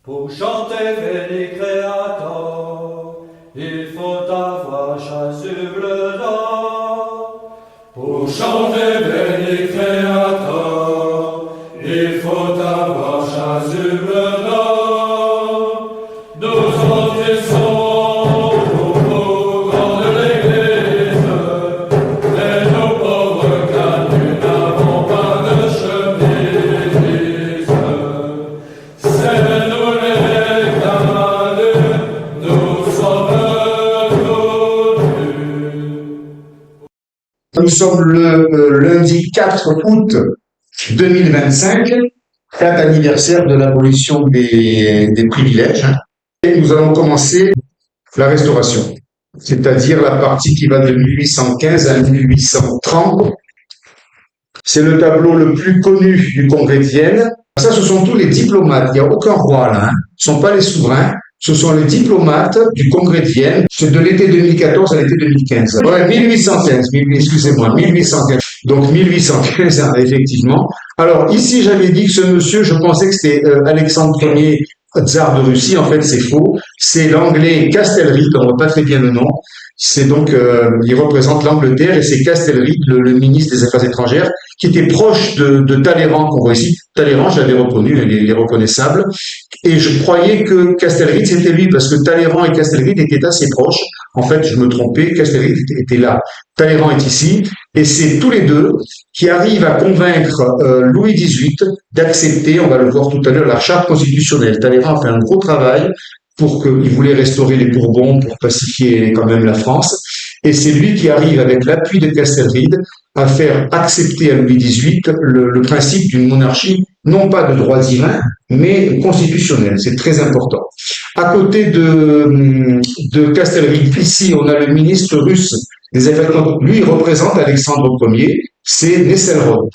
Pour chanter Veni Creator, il faut avoir chasuble d'or. Pour chanter Veni Creator, il faut avoir chasuble d'or. Nous entrissons au grand de l'église, mais nous pauvres car nous n'avons pas de chemise. C'est nous les cavaliers, nous sommes connus. Nous sommes le lundi 4 août 2025, date anniversaire de l'abolition des privilèges. Et nous allons commencer la restauration, c'est-à-dire la partie qui va de 1815 à 1830. C'est le tableau le plus connu du Congrès de Vienne. Ça, ce sont tous les diplomates. Il n'y a aucun roi là. Ce ne sont pas les souverains. Ce sont les diplomates du Congrès de Vienne. C'est de l'été 2014 à l'été 2015. Ouais, 1815. Excusez-moi, 1815. Donc 1815, effectivement. Alors ici, j'avais dit que ce monsieur, je pensais que c'était Alexandre Ier, tsar de Russie. En fait, c'est faux. C'est l'anglais Castlereagh, on ne voit pas très bien le nom. C'est donc, il représente l'Angleterre et c'est Castlereagh, le ministre des Affaires étrangères, qui était proche de Talleyrand qu'on voit ici. Talleyrand, je l'avais reconnu, il est reconnaissable. Et je croyais que Castlereagh, c'était lui, parce que Talleyrand et Castlereagh étaient assez proches. En fait, je me trompais, Castlereagh était là. Talleyrand est ici. Et c'est tous les deux qui arrivent à convaincre Louis XVIII d'accepter, on va le voir tout à l'heure, la charte constitutionnelle. Talleyrand a fait un gros travail pour qu'il voulait restaurer les Bourbons, pour pacifier quand même la France. Et c'est lui qui arrive, avec l'appui de Castlereagh, à faire accepter à Louis XVIII le principe d'une monarchie, non pas de droit divin, mais constitutionnelle. C'est très important. À côté de Castlereagh, ici, on a le ministre russe des Affaires étrangères. Lui, il représente Alexandre Ier, c'est Nesselrode.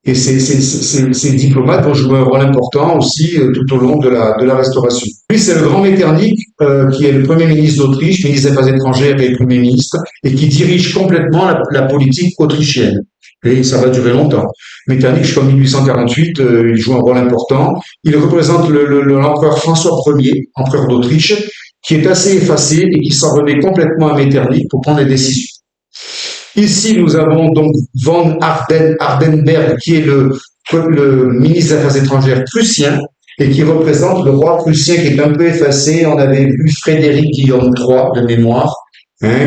Et ces diplomates vont jouer un rôle important aussi tout au long de la Restauration. Lui, c'est le grand Metternich, qui est le Premier ministre d'Autriche, ministre des Affaires étrangères et Premier ministre, et qui dirige complètement la politique autrichienne. Et ça va durer longtemps. Metternich, jusqu'en 1848, il joue un rôle important. Il représente l'empereur François Ier, empereur d'Autriche, qui est assez effacé et qui s'en remet complètement à Metternich pour prendre les décisions. Ici, nous avons donc von Hardenberg, qui est le ministre des Affaires étrangères prussien et qui représente le roi prussien qui est un peu effacé. On avait vu Frédéric Guillaume III de mémoire,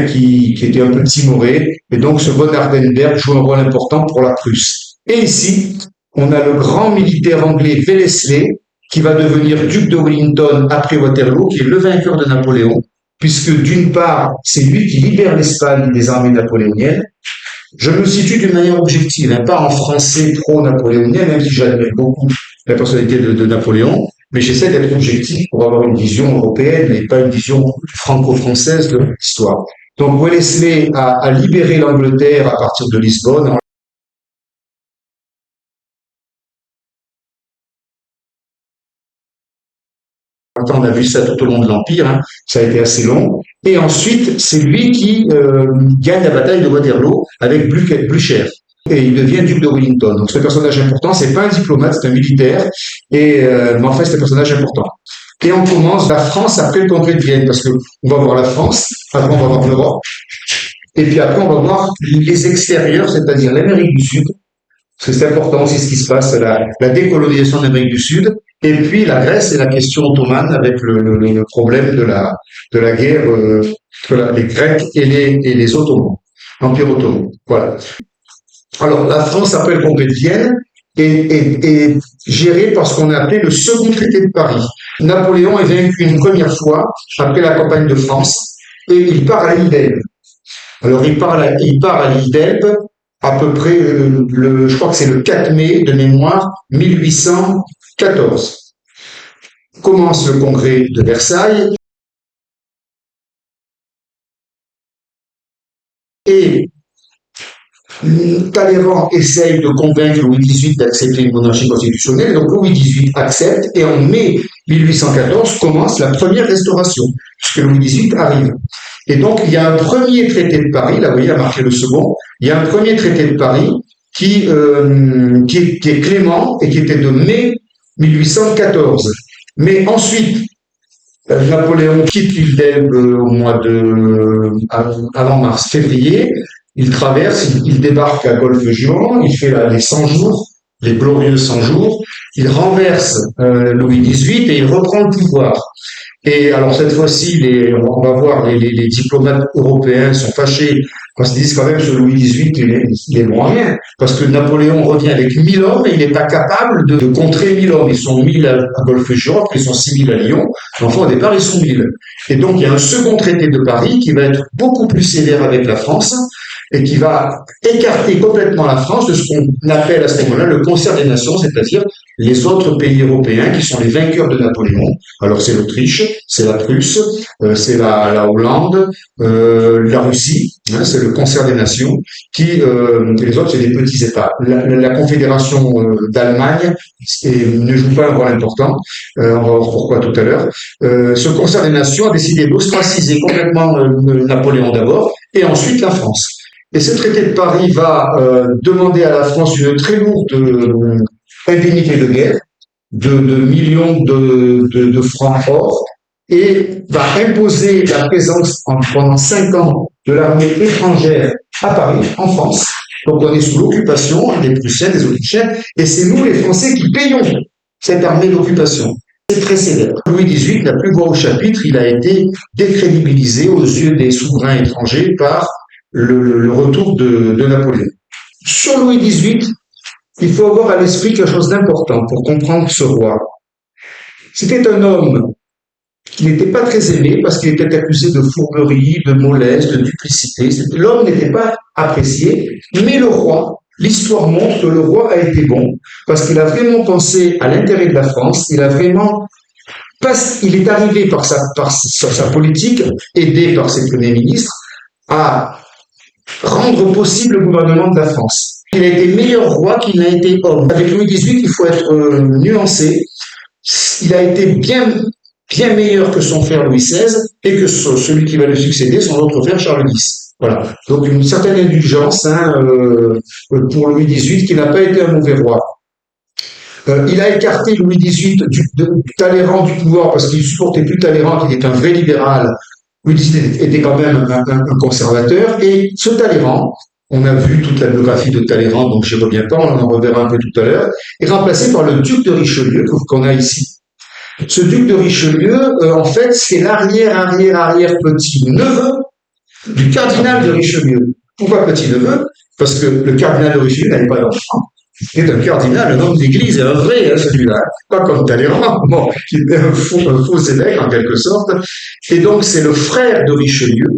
qui était un peu timoré. Et donc, ce von Hardenberg joue un rôle important pour la Prusse. Et ici, on a le grand militaire anglais Wellesley, qui va devenir duc de Wellington après Waterloo, qui est le vainqueur de Napoléon, puisque d'une part, c'est lui qui libère l'Espagne des armées napoléoniennes. Je me situe d'une manière objective, pas en français pro-napoléonien, même si j'admire beaucoup la personnalité de Napoléon, mais j'essaie d'être objectif pour avoir une vision européenne et pas une vision franco-française de l'histoire. Donc Wellesley a libéré l'Angleterre à partir de Lisbonne. On a vu ça tout au long de l'Empire, ça a été assez long. Et ensuite, c'est lui qui gagne la bataille de Waterloo avec Blücher. Et il devient duc de Wellington. Donc c'est un personnage important, c'est pas un diplomate, c'est un militaire, mais en fait c'est un personnage important. Et on commence la France après le congrès de Vienne, parce que on va voir la France, après on va voir l'Europe, et puis après on va voir les extérieurs, c'est-à-dire l'Amérique du Sud, parce que c'est important aussi ce qui se passe, la décolonisation de l'Amérique du Sud, et puis la Grèce et la question ottomane avec le problème de la guerre entre les Grecs et les Ottomans, l'Empire ottoman. Voilà. Alors la France après le congrès de Vienne est gérée par ce qu'on a appelé le second traité de Paris. Napoléon est vaincu une première fois après la campagne de France et il part à l'île d'Elbe. Alors il part à l'île d'Elbe à peu près je crois que c'est le 4 mai de mémoire 1814. Commence le congrès de Versailles et Talleyrand essaye de convaincre Louis XVIII d'accepter une monarchie constitutionnelle, donc Louis XVIII accepte et en mai 1814 commence la première restauration, puisque Louis XVIII arrive. Et donc il y a un premier traité de Paris, là vous voyez, il a marqué le second, il y a un premier traité de Paris qui est clément et qui était de mai 1814. Mais ensuite, Napoléon quitte l'île d'Elbe au mois avant mars, février. Il traverse, il débarque à Golfe-Juan, il fait les 100 jours, les glorieux 100 jours. Il renverse Louis XVIII et il reprend le pouvoir. Et alors cette fois-ci, on va voir, les diplomates européens sont fâchés parce qu'ils disent quand même que Louis XVIII, il est loin rien. Parce que Napoléon revient avec 1000 hommes et il n'est pas capable de contrer 1000 hommes. Ils sont 1000 à Golfe-Juan, ils sont 6000 à Lyon. Enfin, au départ, ils sont 1000. Et donc, il y a un second traité de Paris qui va être beaucoup plus sévère avec la France et qui va écarter complètement la France de ce qu'on appelle à ce moment-là le concert des nations, c'est-à-dire les autres pays européens qui sont les vainqueurs de Napoléon. Alors c'est l'Autriche, c'est la Prusse, c'est la Hollande, la Russie, hein, c'est le concert des nations, les autres c'est des petits États. La Confédération d'Allemagne ne joue pas un rôle important, on va voir pourquoi tout à l'heure. Ce concert des nations a décidé d'ostraciser complètement Napoléon d'abord, et ensuite la France. Et ce traité de Paris va demander à la France une très lourde indemnité de guerre de millions de francs or et va imposer la présence pendant 5 ans de l'armée étrangère à Paris, en France. Donc on est sous l'occupation des Prussiens, des Autrichiens, et c'est nous les Français qui payons cette armée d'occupation. C'est très sévère. Louis XVIII n'a plus voix au chapitre, il a été décrédibilisé aux yeux des souverains étrangers par le retour de Napoléon. Sur Louis XVIII, il faut avoir à l'esprit quelque chose d'important pour comprendre ce roi. C'était un homme qui n'était pas très aimé parce qu'il était accusé de fourberie, de mollesse, de duplicité. L'homme n'était pas apprécié, mais le roi, l'histoire montre que le roi a été bon parce qu'il a vraiment pensé à l'intérêt de la France, il est arrivé par sa politique, aidé par ses premiers ministres, à rendre possible le gouvernement de la France. Il a été meilleur roi qu'il n'a été homme. Avec Louis XVIII, il faut être nuancé. Il a été bien meilleur que son frère Louis XVI et que celui qui va le succéder, son autre frère Charles X. Voilà. Donc une certaine indulgence pour Louis XVIII, qui n'a pas été un mauvais roi. Il a écarté Louis XVIII de Talleyrand du pouvoir parce qu'il supportait plus Talleyrand, qui était un vrai libéral. Louis XVIII était quand même un conservateur, et ce Talleyrand, on a vu toute la biographie de Talleyrand, donc je ne reviens pas, on en reverra un peu tout à l'heure, est remplacé par le duc de Richelieu, qu'on a ici. Ce duc de Richelieu, en fait, c'est l'arrière-petit-neveu du cardinal de Richelieu. Pourquoi petit-neveu? Parce que le cardinal de Richelieu n'avait pas d'enfant. C'est un cardinal, un homme d'église, un vrai, celui-là. Pas comme Talleyrand, bon, qui était un faux évêque, en quelque sorte. Et donc, c'est le frère de Richelieu,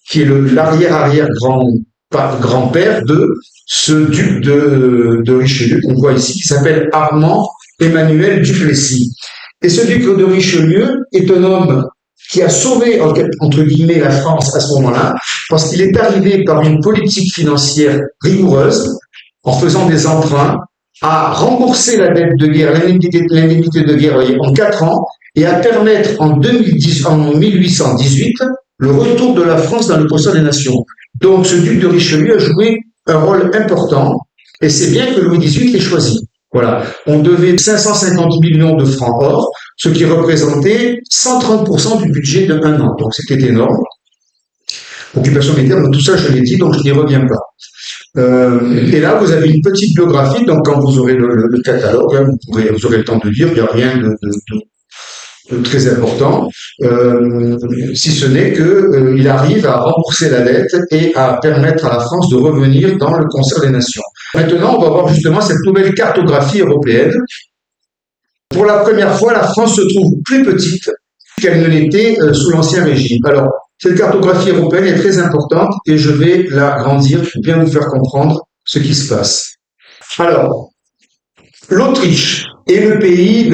qui est l'arrière-grand-père de ce duc de Richelieu, qu'on voit ici, qui s'appelle Armand Emmanuel Duplessis. Et ce duc de Richelieu est un homme qui a sauvé, entre guillemets, la France à ce moment-là, parce qu'il est arrivé par une politique financière rigoureuse, en faisant des emprunts, à rembourser la dette de guerre, l'indemnité de guerre en 4 ans, et à permettre en 1818 le retour de la France dans le concert des nations. Donc ce duc de Richelieu a joué un rôle important, et c'est bien que Louis XVIII l'ait choisi. Voilà, on devait 550 millions de francs or, ce qui représentait 130% du budget de 1 an. Donc c'était énorme. Occupation militaire, donc tout ça je l'ai dit, donc je n'y reviens pas. Et là, vous avez une petite biographie, donc quand vous aurez le catalogue, hein, vous aurez le temps de lire, il n'y a rien de très important, si ce n'est qu'il arrive à rembourser la dette et à permettre à la France de revenir dans le concert des nations. Maintenant, on va voir justement cette nouvelle cartographie européenne. Pour la première fois, la France se trouve plus petite qu'elle ne l'était sous l'Ancien Régime. Alors, cette cartographie européenne est très importante et je vais la grandir pour bien vous faire comprendre ce qui se passe. Alors, l'Autriche est le pays,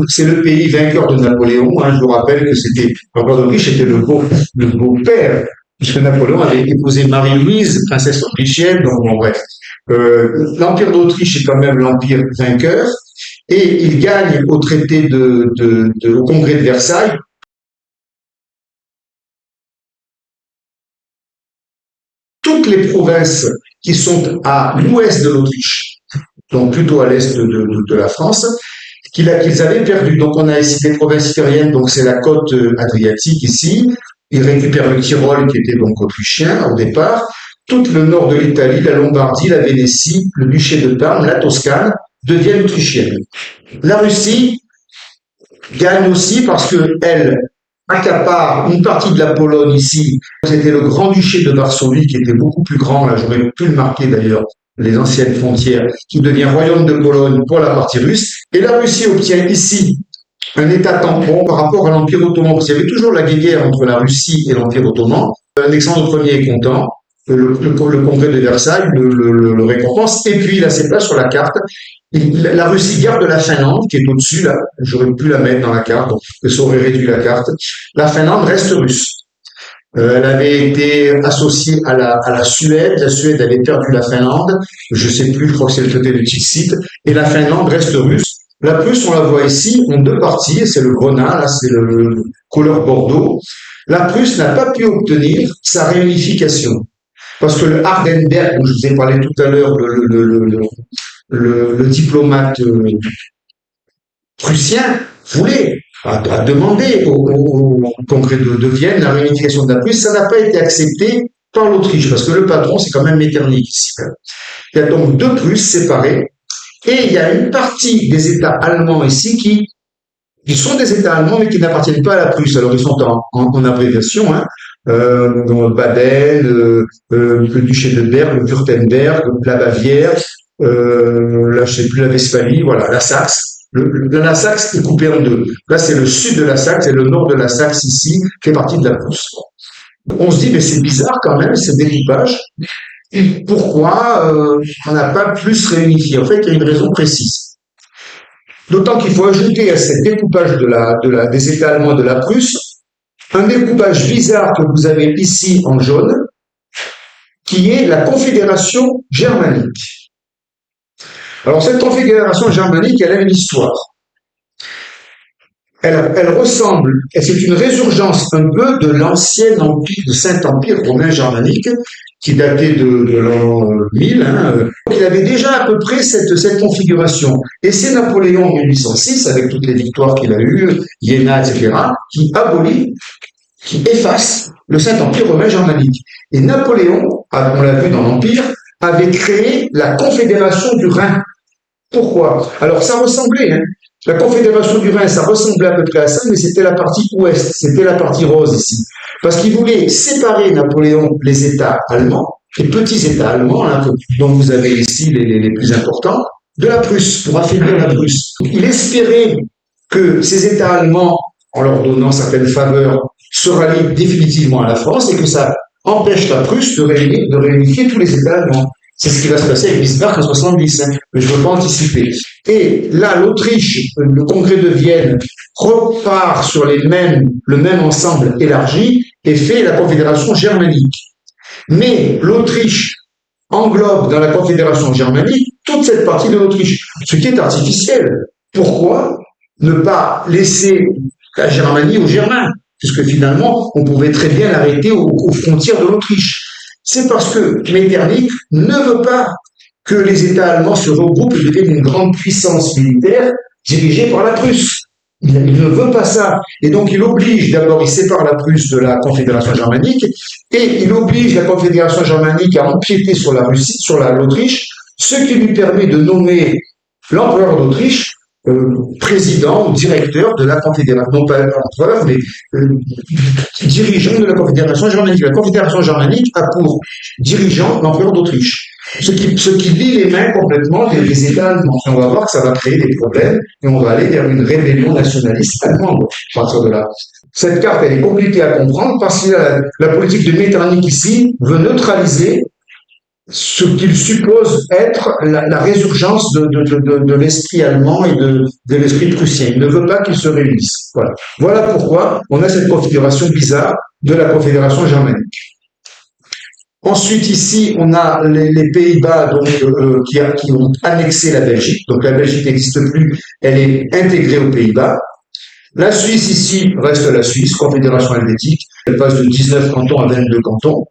c'est le pays vainqueur de Napoléon. Hein, je vous rappelle que l'Autriche était le beau-père, puisque Napoléon avait épousé Marie-Louise, princesse autrichienne. Donc, bon, bref. L'Empire d'Autriche est quand même l'empire vainqueur, et il gagne au traité au Congrès de Versailles. Toutes les provinces qui sont à l'ouest de l'Autriche, donc plutôt à l'est de la France, qu'ils avaient perdu. Donc on a ici des provinces italiennes, donc c'est la côte adriatique ici. Ils récupèrent le Tyrol qui était donc autrichien au départ, tout le nord de l'Italie, la Lombardie, la Vénétie, le duché de Parme, la Toscane deviennent autrichiennes. La Russie gagne aussi parce qu'elle accapare une partie de la Pologne ici. C'était le Grand-Duché de Varsovie qui était beaucoup plus grand, là j'aurais pu le marquer d'ailleurs, les anciennes frontières, qui devient royaume de Pologne pour la partie russe. Et la Russie obtient ici un État tampon par rapport à l'Empire ottoman, parce qu'il y avait toujours la guerre entre la Russie et l'Empire ottoman. Alexandre Ier est content, le congrès de Versailles le récompense, et puis là c'est pas sur la carte, la Russie garde la Finlande, qui est au-dessus, là, j'aurais pu la mettre dans la carte, donc ça aurait réduit la carte. La Finlande reste russe. Elle avait été associée à la Suède. La Suède avait perdu la Finlande. Je sais plus, je crois que c'est le traité de Tilsit. Et la Finlande reste russe. La Prusse, on la voit ici, en deux parties. C'est le grenat, là, c'est le couleur bordeaux. La Prusse n'a pas pu obtenir sa réunification. Parce que le Hardenberg, dont je vous ai parlé tout à l'heure, le diplomate prussien a demandé au congrès de Vienne la réunification de la Prusse. Ça n'a pas été accepté par l'Autriche, parce que le patron, c'est quand même Metternich ici. Il y a donc deux Prusses séparées, et il y a une partie des États allemands ici qui sont des États allemands, mais qui n'appartiennent pas à la Prusse. Alors, ils sont en abréviation, hein. Baden, le duché de Berg, le Württemberg, la Bavière, là, je sais plus, la Westphalie, voilà, la Saxe. La Saxe est coupée en deux. Là, c'est le sud de la Saxe et le nord de la Saxe ici, fait partie de la Prusse. On se dit, mais c'est bizarre quand même, ce découpage. Pourquoi on n'a pas plus réunifié? En fait, il y a une raison précise. D'autant qu'il faut ajouter à ce découpage des États allemands de la Prusse un découpage bizarre que vous avez ici en jaune, qui est la Confédération germanique. Alors cette Confédération germanique, elle a une histoire. Elle ressemble, et c'est une résurgence un peu de l'ancien empire, de Saint-Empire romain germanique, qui datait de l'an 1000. Il avait déjà à peu près cette configuration. Et c'est Napoléon en 1806, avec toutes les victoires qu'il a eues, Iéna, etc., qui abolit, qui efface le Saint-Empire romain germanique. Et Napoléon, on l'a vu dans l'Empire, avait créé la Confédération du Rhin. Pourquoi? Alors ça ressemblait, hein. La Confédération du Rhin, ça ressemblait à peu près à ça, mais c'était la partie ouest, c'était la partie rose ici. Parce qu'il voulait séparer Napoléon les États allemands, les petits États allemands, hein, dont vous avez ici les plus importants, de la Prusse, pour affaiblir la Prusse. Il espérait que ces États allemands, en leur donnant certaines faveurs, se rallient définitivement à la France et que ça empêche la Prusse de réunifier tous les États allemands. C'est ce qui va se passer avec Bismarck en 70, hein, mais je ne veux pas anticiper. Et là, l'Autriche, le congrès de Vienne, repart sur le même ensemble élargi et fait la Confédération germanique. Mais l'Autriche englobe dans la Confédération germanique toute cette partie de l'Autriche, ce qui est artificiel. Pourquoi ne pas laisser la Germanie aux Germains? Puisque finalement, on pouvait très bien l'arrêter aux frontières de l'Autriche. C'est parce que Metternich ne veut pas que les États allemands se regroupent et deviennent une grande puissance militaire dirigée par la Prusse. Il ne veut pas ça. Et donc, il sépare la Prusse de la Confédération germanique, et il oblige la Confédération germanique à empiéter sur la Russie, sur l'Autriche, ce qui lui permet de nommer l'empereur d'Autriche président ou directeur de la Confédération, non pas empereur, mais dirigeant de la Confédération germanique. La Confédération germanique a pour dirigeant l'empereur d'Autriche. Ce qui lie les mains complètement des États allemands. On va voir que ça va créer des problèmes et on va aller vers une rébellion nationaliste allemande à partir de là. Cette carte, elle est compliquée à comprendre parce que la politique de Metternich ici veut neutraliser ce qu'il suppose être la résurgence de l'esprit allemand et de l'esprit prussien. Il ne veut pas qu'ils se réunissent. Voilà pourquoi on a cette configuration bizarre de la Confédération germanique. Ensuite, ici, on a les Pays-Bas qui ont annexé la Belgique. Donc la Belgique n'existe plus, elle est intégrée aux Pays-Bas. La Suisse, ici, reste la Suisse, Confédération helvétique. Elle passe de 19 cantons à 22 cantons.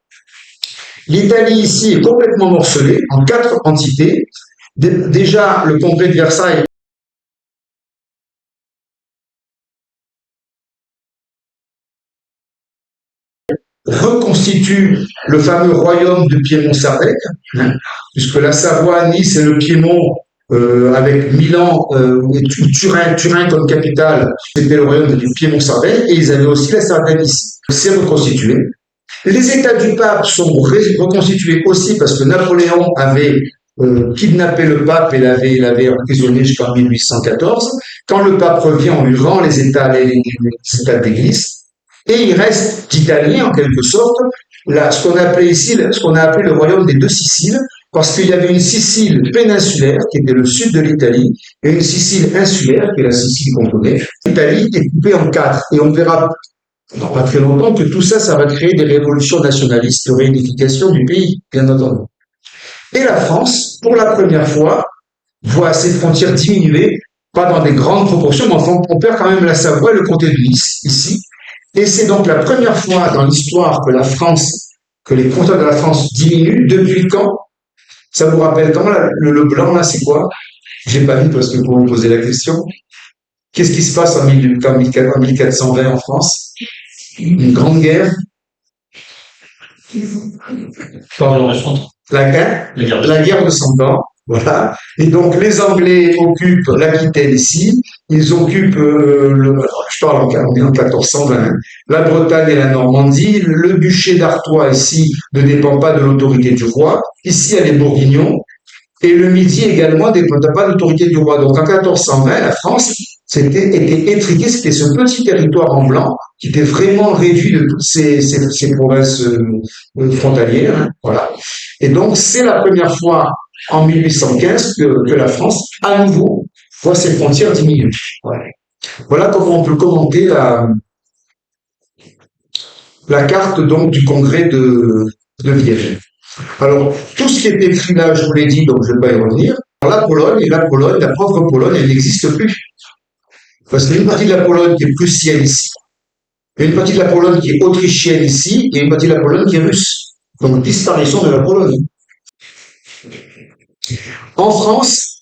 L'Italie, ici, est complètement morcelée en 4 entités. Déjà, le congrès de Versailles constitue le fameux royaume de Piémont-Sardaigne, hein, puisque la Savoie, Nice et le Piémont, avec Milan et Turin comme capitale, c'était le royaume du Piémont-Sardaigne, et ils avaient aussi la Sardaigne ici. C'est reconstitué. Les États du pape sont reconstitués aussi parce que Napoléon avait kidnappé le pape et l'avait emprisonné jusqu'en 1814. Quand le pape revient, on lui rend les États d'église. Et il reste d'Italie, en quelque sorte, là, ce qu'on a appelé le royaume des deux Siciles, parce qu'il y avait une Sicile péninsulaire, qui était le sud de l'Italie, et une Sicile insulaire, qui est la Sicile qu'on connaît. L'Italie est coupée en quatre, et on verra dans pas très longtemps que tout ça, ça va créer des révolutions nationalistes de réunification du pays, bien entendu. Et la France, pour la première fois, voit ses frontières diminuer, pas dans des grandes proportions, mais enfin, on perd quand même la Savoie et le comté de Nice, ici. Et c'est donc la première fois dans l'histoire que les frontières de la France diminuent. Depuis quand? Ça vous rappelle quand? Le blanc, là, c'est quoi? J'ai pas vu parce que vous me posez la question. Qu'est-ce qui se passe en 1420 en France? Une grande guerre. Pardon. La guerre de 100 ans. Voilà. Et donc, les Anglais occupent l'Aquitaine ici. Ils occupent, je parle en 1420, la Bretagne et la Normandie. Le duché d'Artois ici ne dépend pas de l'autorité du roi. Ici, il y a les Bourguignons. Et le Midi également ne dépend pas de l'autorité du roi. Donc, en 1420, la France était étriquée. C'était ce petit territoire en blanc qui était vraiment réduit de toutes ces provinces frontalières. Hein, voilà. Et donc, c'est la première fois en 1815 que la France, à nouveau, voit ses frontières diminuer. Ouais. Voilà comment on peut commenter la carte donc du congrès de Vienne. Alors, tout ce qui est écrit là, je vous l'ai dit, donc je ne vais pas y revenir. La Pologne, la pauvre Pologne, elle n'existe plus. Parce qu'il y a une partie de la Pologne qui est prussienne ici, il y a une partie de la Pologne qui est autrichienne ici, et une partie de la Pologne qui est russe. Donc, disparition de la Pologne. En France,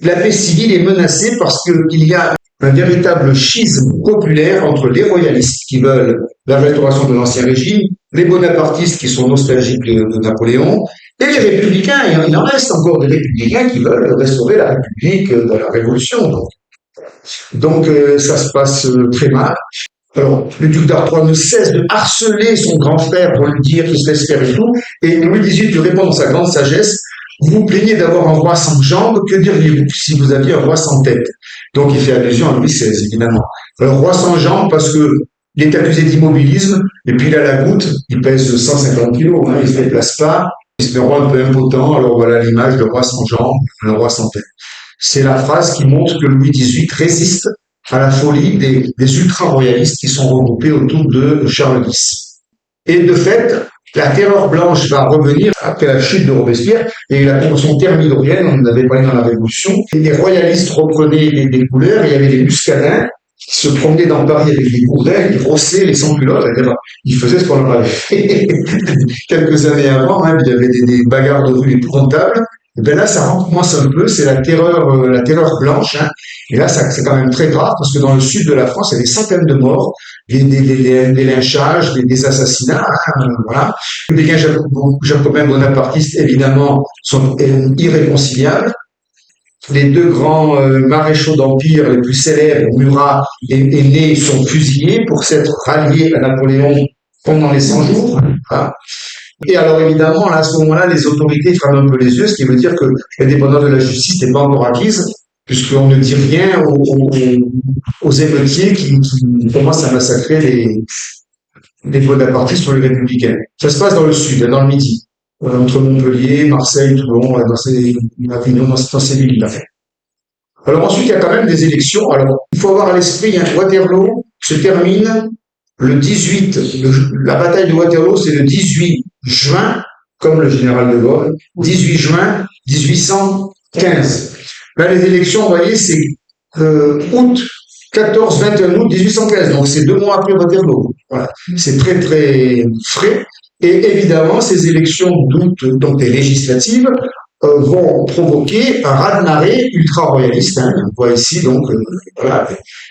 la paix civile est menacée parce qu'il y a un véritable schisme populaire entre les royalistes qui veulent la restauration de l'ancien régime, les bonapartistes qui sont nostalgiques de Napoléon, et les républicains. Et il en reste encore des républicains qui veulent restaurer la République de la Révolution. Donc ça se passe très mal. Alors, le duc d'Artois ne cesse de harceler son grand frère pour lui dire qu'il se laisse faire et tout, et Louis XVIII lui répond dans sa grande sagesse: vous vous plaignez d'avoir un roi sans jambes, que diriez-vous si vous aviez un roi sans tête? Donc il fait allusion à Louis XVI, évidemment. Alors, roi sans jambes, parce que il est accusé d'immobilisme, et puis il a la goutte, il pèse 150 kilos, hein, il se déplace pas, il se met roi un peu impotent, alors voilà l'image de roi sans jambes, le roi sans tête. C'est la phrase qui montre que Louis XVIII résiste à la folie des ultra-royalistes qui sont regroupés autour de Charles X. Et de fait, la terreur blanche va revenir après la chute de Robespierre et la Convention thermidorienne, on en avait parlé dans la Révolution. Et les royalistes reprenaient des couleurs, il y avait des muscadins qui se promenaient dans Paris avec des gourdins, ils rossaient les sans-culottes, ils faisaient ce qu'on avait fait quelques années avant, hein, il y avait des bagarres de rue épouvantables. Et bien là, ça recommence un peu, c'est la terreur blanche, hein. Et là, c'est quand même très grave, parce que dans le sud de la France, il y a des centaines de morts, des lynchages, des assassinats, hein, voilà. Les gains jacobins bonapartistes, évidemment, sont irréconciliables. Les deux grands maréchaux d'empire les plus célèbres, Murat et Ney, sont fusillés pour s'être ralliés à Napoléon pendant les 100 jours. Voilà. Et alors évidemment, là, à ce moment-là, les autorités ferment un peu les yeux, ce qui veut dire que l'indépendance de la justice n'est pas encore acquise, puisqu'on ne dit rien aux émeutiers qui commencent à massacrer les bonapartistes sur les républicains. Ça se passe dans le sud, dans le Midi, entre Montpellier, Marseille, Toulon, Avignon, dans ces villes-là. Alors ensuite, il y a quand même des élections. Alors, il faut avoir à l'esprit, hein, Waterloo se termine le 18, la bataille de Waterloo, c'est le 18 juin, comme le général de Gaulle, 18 juin 1815. Là, les élections, vous voyez, c'est août, 14-21 août 1815, donc c'est 2 mois après Waterloo. Voilà. C'est très, très frais. Et évidemment, ces élections d'août, donc des législatives, vont provoquer un raz-de-marée ultra-royaliste. Hein. On voit ici, donc, voilà,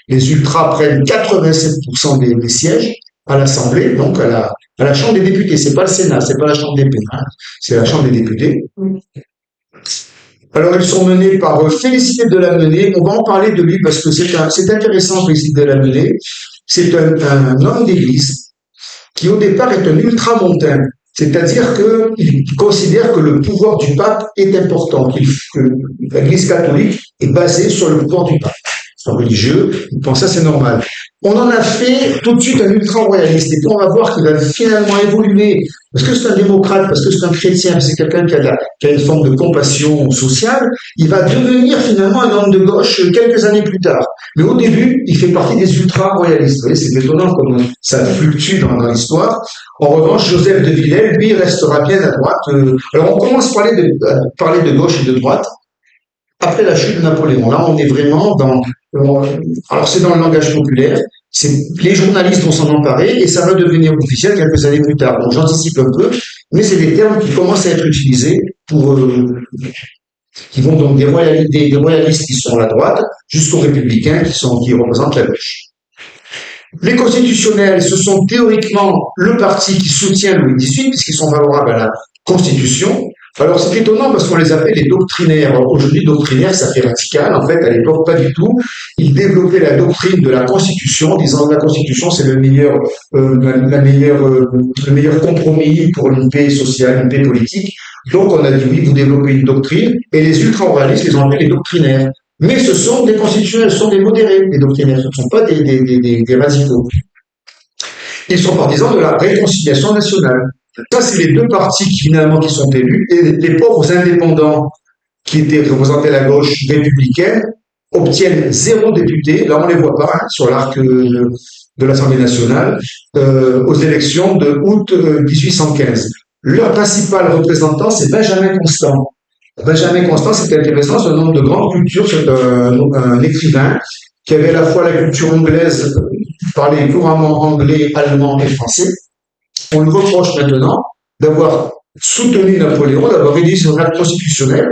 les ultras prennent 87% des sièges, à l'Assemblée, donc à la Chambre des députés. C'est pas le Sénat, c'est pas la Chambre des pairs, hein, c'est la Chambre des députés. Alors, ils sont menés par Félicité de la Menée. On va en parler de lui parce que c'est intéressant, Félicité de la Menée. C'est un homme d'église qui, au départ, est un ultramontain. C'est-à-dire qu'il considère que le pouvoir du pape est important, que l'Église catholique est basée sur le pouvoir du pape. C'est un religieux, il pense ça, c'est normal. On en a fait tout de suite un ultra-royaliste, et puis on va voir qu'il va finalement évoluer, parce que c'est un démocrate, parce que c'est un chrétien, c'est quelqu'un qui a une forme de compassion sociale, il va devenir finalement un homme de gauche quelques années plus tard. Mais au début, il fait partie des ultra-royalistes. Vous voyez, c'est étonnant comme ça fluctue dans l'histoire. En revanche, Joseph de Villèle, lui, restera bien à droite. Alors on commence par parler de gauche et de droite après la chute de Napoléon. Là, on est vraiment alors c'est dans le langage populaire, les journalistes vont s'en emparer et ça va devenir officiel quelques années plus tard. Donc j'anticipe un peu, mais c'est des termes qui commencent à être utilisés qui vont donc des royalistes qui sont à la droite jusqu'aux républicains qui représentent la gauche. Les constitutionnels, ce sont théoriquement le parti qui soutient Louis XVIII puisqu'ils sont favorables à la Constitution. Alors c'est étonnant parce qu'on les appelle les doctrinaires. Aujourd'hui, doctrinaire, ça fait radical. En fait, à l'époque, pas du tout. Ils développaient la doctrine de la Constitution, disant que la Constitution c'est le meilleur compromis pour une paix sociale, une paix politique. Donc on a dit oui, vous développez une doctrine, et les ultra-royalistes les ont appelés les doctrinaires. Mais ce sont des constitutionnels, ce sont des modérés, des doctrinaires, ce ne sont pas des radicaux. Ils sont partisans de la réconciliation nationale. Ça, c'est les deux partis qui sont élus, et les pauvres indépendants qui étaient représentés à la gauche républicaine obtiennent 0 député, là on ne les voit pas, hein, sur l'arc de l'Assemblée nationale, aux élections de août 1815. Leur principal représentant, c'est Benjamin Constant. Benjamin Constant, c'est intéressant, c'est un homme de grande culture, c'est un écrivain qui avait à la fois la culture anglaise, parlait couramment anglais, allemand et français. On lui reproche maintenant d'avoir soutenu Napoléon, d'avoir rédigé son acte constitutionnel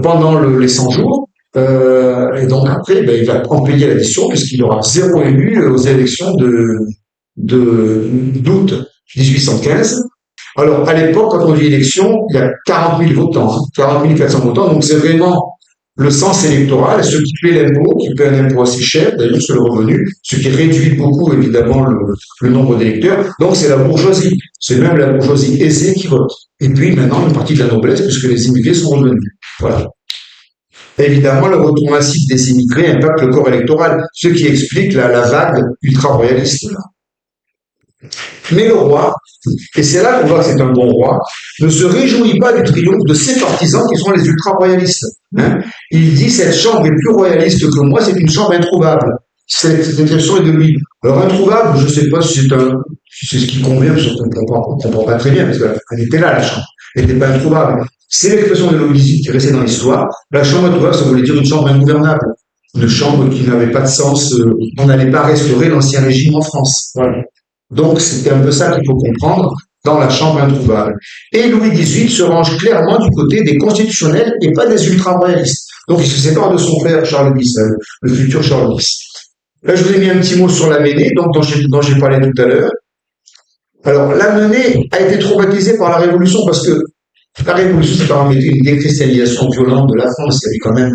pendant les 100 jours. Et donc après, il va en payer l'addition puisqu'il aura 0 élu aux élections d'août 1815. Alors, à l'époque, quand on dit élection, il y a 40 000 votants, 40 400 votants, donc c'est vraiment le sens électoral, ceux qui paient l'impôt, qui paient un impôt assez cher, d'ailleurs sur le revenu, ce qui réduit beaucoup évidemment le nombre d'électeurs. Donc c'est la bourgeoisie, c'est même la bourgeoisie aisée qui vote. Et puis maintenant une partie de la noblesse, puisque les immigrés sont revenus. Voilà. Évidemment, le retour massif des immigrés impacte le corps électoral, ce qui explique la vague ultra-royaliste. Mais le roi, et c'est là qu'on voit que c'est un bon roi, ne se réjouit pas du triomphe de ses partisans qui sont les ultra-royalistes. Hein. Il dit, cette chambre est plus royaliste que moi, c'est une chambre introuvable. Cette expression est de lui. Alors introuvable, je ne sais pas si c'est ce qui convient, parce qu'on ne comprend pas très bien, parce qu'elle était là, la chambre. Elle n'était pas introuvable. C'est l'expression de Louis XVIII qui est restée dans l'histoire. La chambre introuvable, ça voulait dire une chambre ingouvernable. Une chambre qui n'avait pas de sens. On n'allait pas restaurer l'ancien régime en France. Voilà. Donc, c'était un peu ça qu'il faut comprendre dans la chambre introuvable. Et Louis XVIII se range clairement du côté des constitutionnels et pas des ultra-royalistes. Donc, il se sépare de son frère Charles X, le futur Charles X. Là, je vous ai mis un petit mot sur la Lamennais, dont j'ai parlé tout à l'heure. Alors, la Lamennais a été traumatisée par la Révolution parce que la Révolution, c'est quand même une déchristianisation violente de la France. Il y avait quand même...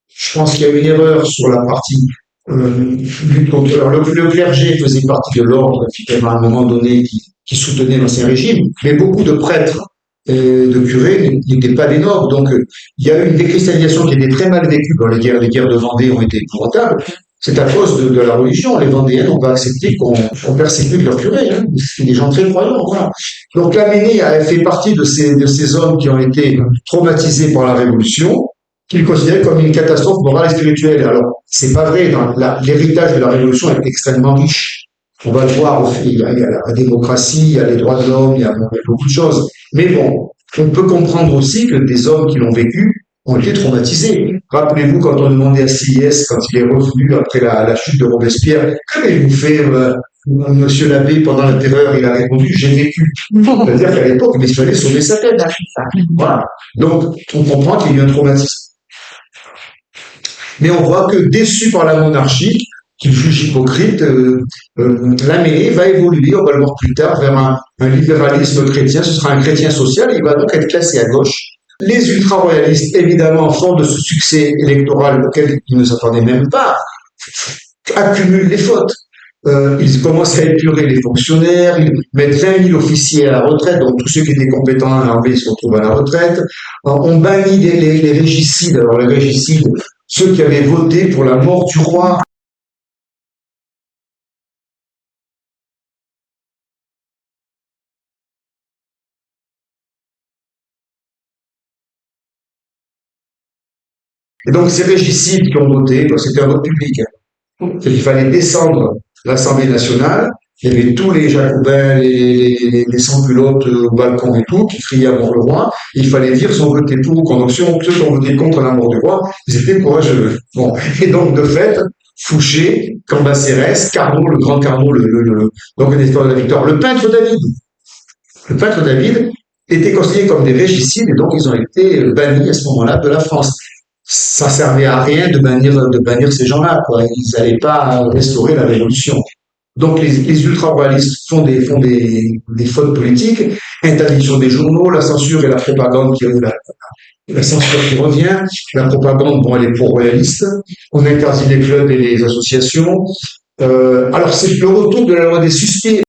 je pense qu'il y a eu une erreur sur la partie lutte contre. Alors, le clergé faisait partie de l'ordre, effectivement, à un moment donné, qui soutenait l'ancien régime, mais beaucoup de prêtres et de curés n'étaient pas des nobles. Donc, il y a eu une déchristianisation qui était très mal vécue dans les guerres. Les guerres de Vendée ont été épouvantables. C'est à cause de la religion. Les Vendéens n'ont pas accepté qu'on persécute leurs curés. Hein. C'est des gens très croyants. Voilà. Donc, Lamennais a fait partie de ces hommes qui ont été traumatisés par la Révolution, qu'il considérait comme une catastrophe morale et spirituelle. Alors, c'est pas vrai. L'héritage de la Révolution est extrêmement riche. On va le voir, il y a la démocratie, il y a les droits de l'homme, il y a beaucoup de choses. Mais bon, on peut comprendre aussi que des hommes qui l'ont vécu ont été traumatisés. Rappelez-vous quand on demandait à Sieyès, quand il est revenu après la chute de Robespierre, qu'avez-vous fait, monsieur l'abbé, pendant la terreur? Il a répondu, j'ai vécu. C'est-à-dire qu'à l'époque, il fallait sauver sa tête. Voilà. Donc, on comprend qu'il y a eu un traumatisme. Mais on voit que déçu par la monarchie, qu'il juge hypocrite, la mêlée va évoluer, on va le voir plus tard, vers un libéralisme chrétien. Ce sera un chrétien social, il va donc être classé à gauche. Les ultra-royalistes, évidemment, fort de ce succès électoral auquel ils ne s'attendaient même pas, accumulent les fautes. Ils commencent à épurer les fonctionnaires, ils mettent 20 000 officiers à la retraite, donc tous ceux qui étaient compétents à l'armée se retrouvent à la retraite. On bannit les régicides. Alors les régicides, ceux qui avaient voté pour la mort du roi. Et donc ces régicides qui ont voté, c'était un vote public. Il fallait descendre l'Assemblée nationale. Il y avait tous les jacobins, les sans-culottes au balcon et tout, qui criaient à mort le roi. Il fallait dire si on votait pour ou contre. Ceux qui ont voté contre la mort du roi, ils étaient courageux. Bon. Et donc, de fait, Fouché, Cambacérès, Carnot, le grand Carnot, l'organisateur de la victoire, le peintre David était considéré comme des régicides et donc ils ont été bannis à ce moment-là de la France. Ça servait à rien de bannir ces gens-là, quoi. Ils n'allaient pas restaurer la révolution. Donc les ultra-royalistes font des fautes politiques, interdiction des journaux, la censure et la propagande la censure qui revient, la propagande, bon, elle est pro-royaliste, on interdit les clubs et les associations. Alors c'est le retour de la loi des suspects.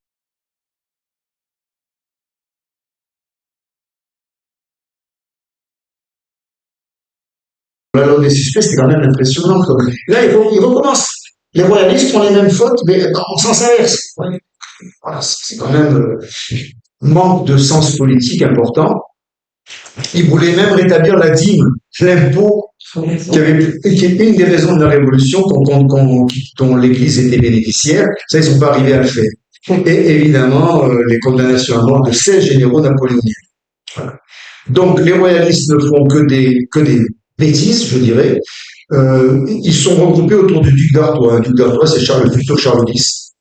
La loi des suspects, c'est quand même impressionnant. Là, ils recommencent. Les royalistes font les mêmes fautes, mais en sens inverse. Voilà, c'est quand même manque de sens politique important. Ils voulaient même rétablir la dîme, l'impôt, qui est une des raisons de la Révolution dont l'Église était bénéficiaire. Ça, ils ne sont pas arrivés à le faire. Et évidemment, les condamnations à mort de 16 généraux napoléoniens. Voilà. Donc, les royalistes ne font que des bêtises, je dirais. Ils sont regroupés autour du duc d'Artois. Le duc d'Artois, c'est le futur Charles X.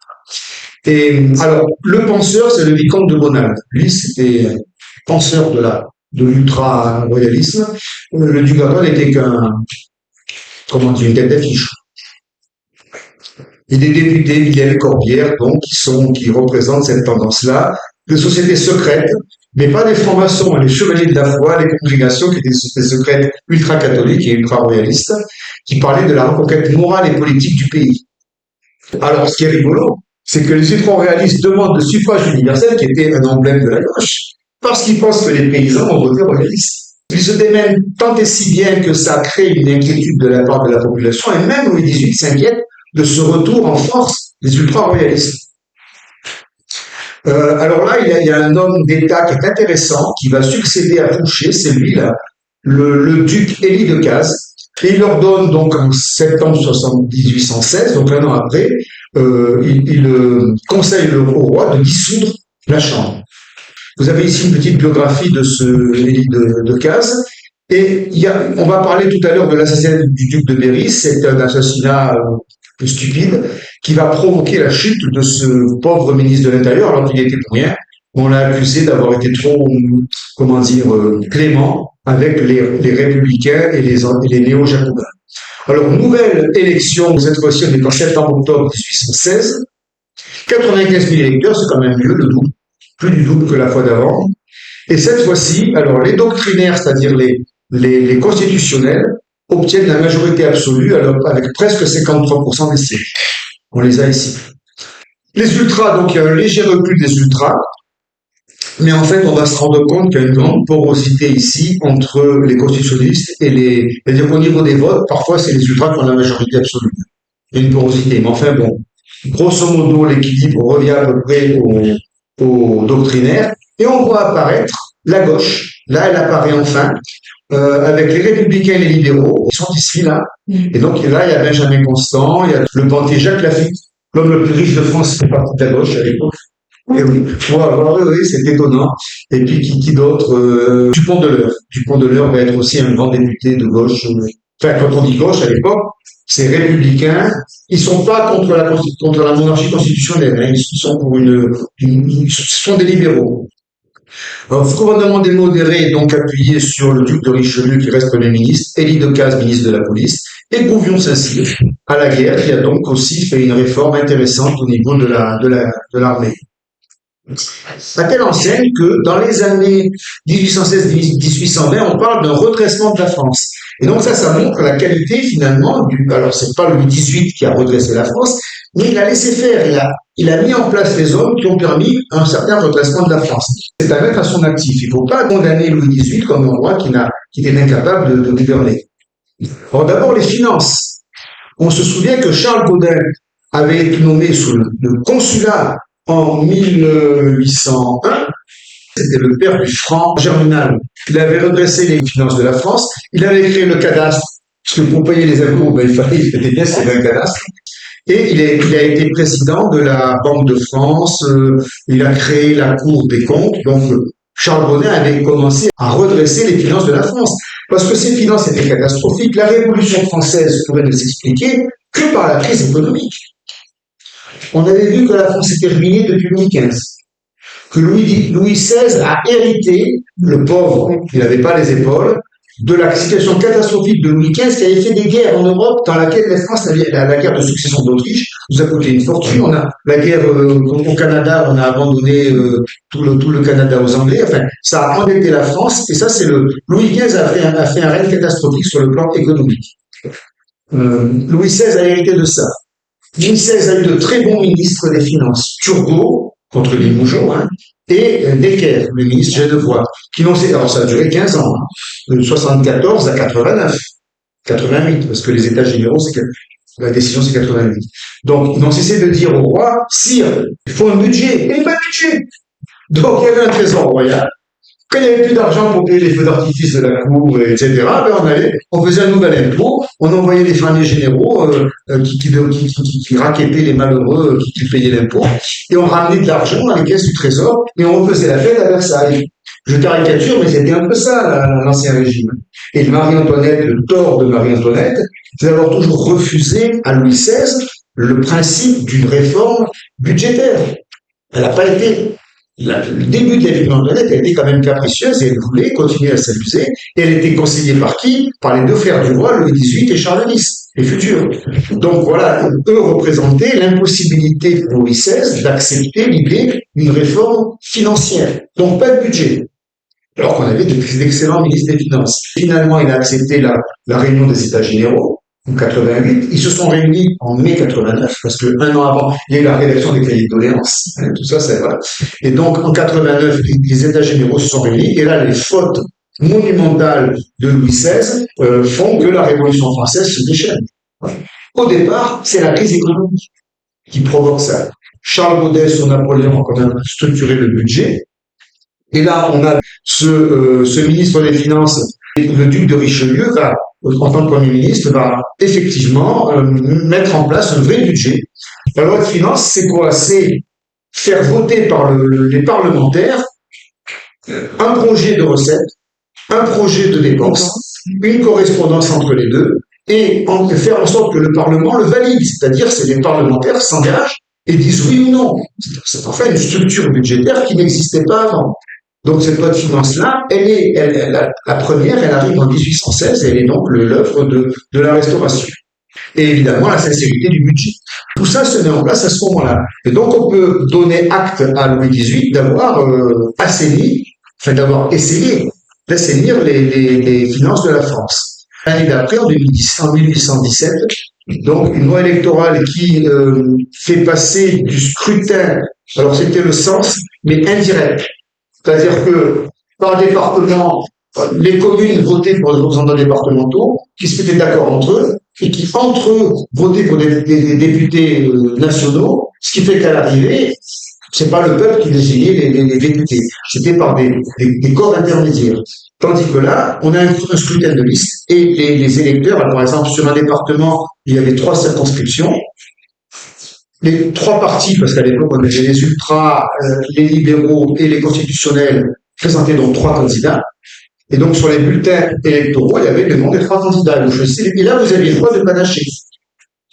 Et alors, le penseur, c'est le vicomte de Bonald. Lui, c'était penseur de l'ultra-royalisme. Le duc d'Artois n'était une tête d'affiche. Et des députés, Villiers et Corbière, donc, qui représentent cette tendance-là, de sociétés secrètes, mais pas des francs-maçons, les chevaliers de la foi, les congrégations qui étaient des sociétés secrètes ultra-catholiques et ultra-royalistes, qui parlaient de la reconquête morale et politique du pays. Alors, ce qui est rigolo, c'est que les ultra-royalistes demandent le suffrage universel, qui était un emblème de la gauche, parce qu'ils pensent que les paysans ont voté royaliste. Ils se démènent tant et si bien que ça crée une inquiétude de la part de la population, et même Louis XVIII s'inquiète de ce retour en force des ultra-royalistes. Alors là, il y a un homme d'État qui est intéressant, qui va succéder à Fouché, c'est lui, là, le duc Élie de Cazes, et il leur donne donc en septembre 1816, donc un an après, il conseille au roi de dissoudre la Chambre. Vous avez ici une petite biographie de ce Élie de Cazes, et on va parler tout à l'heure de l'assassinat du duc de Berry. C'est un assassinat stupide qui va provoquer la chute de ce pauvre ministre de l'Intérieur alors qu'il était pour rien. On l'a accusé d'avoir été trop, clément avec les républicains et les néo-jacobins. Alors, nouvelle élection, cette fois-ci on est en septembre-octobre 1816. 95 000 électeurs, c'est quand même mieux, le double, plus du double que la fois d'avant. Et cette fois-ci, alors les doctrinaires, c'est-à-dire les constitutionnels, obtiennent la majorité absolue alors avec presque 53% des sièges. On les a ici. Les ultras, donc il y a un léger recul des ultras, mais en fait on va se rendre compte qu'il y a une grande porosité ici entre les constitutionnalistes et c'est-à-dire qu'au niveau des votes, parfois c'est les ultras qui ont la majorité absolue. Il y a une porosité, mais enfin bon, grosso modo l'équilibre revient à peu près aux doctrinaires, et on voit apparaître la gauche. Là, elle apparaît enfin, avec les républicains et les libéraux, qui sont ici, là. Et donc, là, il y a Benjamin Constant, il y a le banquier Jacques Lafitte, l'homme le plus riche de France, qui fait partie de la gauche à l'époque. Et oui, oui, c'est étonnant. Et puis, qui d'autre Dupont de l'Eure. Dupont de l'Eure va être aussi un grand député de gauche. Enfin, quand on dit gauche, à l'époque, c'est républicain. Ils sont pas contre la monarchie constitutionnelle, hein. Ils sont pour ce sont des libéraux. Alors, ce gouvernement des modérés est donc appuyé sur le duc de Richelieu qui reste Premier ministre, Élie Decazes ministre de la police, et Gouvion-Saint-Cyr à la guerre qui a donc aussi fait une réforme intéressante au niveau de l'armée. À telle enseigne que dans les années 1816-1820, on parle d'un redressement de la France. Et donc ça montre la qualité finalement alors c'est pas Louis XVIII qui a redressé la France, mais il a laissé faire, il a mis en place les hommes qui ont permis un certain redressement de la France. C'est à mettre à son actif. Il ne faut pas condamner Louis XVIII comme un roi qui était incapable de gouverner. Alors d'abord les finances. On se souvient que Charles Baudin avait été nommé sous le consulat en 1801, c'était le père du franc germinal. Il avait redressé les finances de la France, il avait créé le cadastre, parce que pour payer les impôts, il fallait bien c'était un cadastre. Et il a été président de la Banque de France, il a créé la Cour des comptes, donc Charles Baudin avait commencé à redresser les finances de la France. Parce que ces finances étaient catastrophiques, la Révolution française pourrait ne s'expliquer que par la crise économique. On avait vu que la France était ruinée depuis Louis XV, que Louis XVI a hérité, le pauvre, il n'avait pas les épaules, de la situation catastrophique de Louis XV qui avait fait des guerres en Europe dans laquelle la France, la guerre de succession d'Autriche, nous a coûté une fortune. On a la guerre au Canada, on a abandonné tout le Canada aux Anglais. Enfin, ça a endetté la France et ça, Louis XV a fait un règne catastrophique sur le plan économique. Louis XVI a hérité de ça. Louis XVI a eu de très bons ministres des Finances, Turgot, contre les Mougeot, et Necker, le ministre Genevois, qui n'ont cessé, alors ça a duré 15 ans, de 74 à 89, 88, parce que les États généraux, la décision c'est 88. Donc, ils n'ont cessé de dire au roi, sire, il faut un budget, et pas de budget. Donc, il y avait un trésor royal. Quand il n'y avait plus d'argent pour payer les feux d'artifice de la cour, etc., on faisait un nouvel impôt, on envoyait les fermiers généraux qui raquettaient les malheureux qui payaient l'impôt, et on ramenait de l'argent dans les caisses du trésor, et on refaisait la fête à Versailles. Je caricature, mais c'était un peu ça, l'ancien régime. Et Marie-Antoinette, le tort de Marie-Antoinette, c'est d'avoir toujours refusé à Louis XVI le principe d'une réforme budgétaire. Elle n'a pas été... Le début de la vie de Marie-Antoinette, elle était quand même capricieuse et elle voulait continuer à s'amuser. Et elle était conseillée par qui? Par les deux frères du roi, Louis XVIII et Charles X, les futurs. Donc voilà, eux représentaient l'impossibilité pour Louis XVI d'accepter l'idée d'une réforme financière. Donc pas de budget. Alors qu'on avait d'excellents ministres des Finances. Finalement, il a accepté la réunion des États généraux. En 88, ils se sont réunis en mai 89, parce que un an avant, il y a eu la rédaction des cahiers de doléances, tout ça, c'est voilà. Et donc, en 89, les États généraux se sont réunis, et là, les fautes monumentales de Louis XVI font que la Révolution française se déchaîne. Au départ, c'est la crise économique qui provoque ça. Charles Baudin, sur Napoléon, a quand même structuré le budget, et là, on a ce ministre des Finances, le duc de Richelieu, en tant que Premier ministre, va effectivement mettre en place un vrai budget. La loi de finances, c'est quoi? C'est faire voter par les parlementaires un projet de recette, un projet de dépenses, une correspondance entre les deux, et faire en sorte que le Parlement le valide. C'est-à-dire que les parlementaires s'engagent et disent oui ou non. C'est en fait une structure budgétaire qui n'existait pas avant. Donc cette loi de finances-là, la première, elle arrive en 1816 et elle est donc l'œuvre de la Restauration. Et évidemment, la sincérité du budget. Tout ça se met en place à ce moment-là. Et donc on peut donner acte à Louis XVIII d'avoir d'avoir essayé d'assainir les finances de la France. L'année d'après, en 1817, donc une loi électorale qui fait passer du scrutin, alors c'était le sens, mais indirect. C'est-à-dire que par département, les communes votaient pour des représentants départementaux qui se mettaient d'accord entre eux et qui, entre eux, votaient pour des députés nationaux, ce qui fait qu'à l'arrivée, c'est pas le peuple qui désignait les députés, c'était par des corps intermédiaires. Tandis que là, on a un scrutin de liste et les électeurs, par exemple, sur un département, il y avait 3 circonscriptions, les 3 partis, parce qu'à l'époque, on avait les ultras, les libéraux et les constitutionnels, présentaient donc 3 candidats. Et donc, sur les bulletins électoraux, il y avait le nom des 3 candidats. Et là, vous aviez le droit de panacher.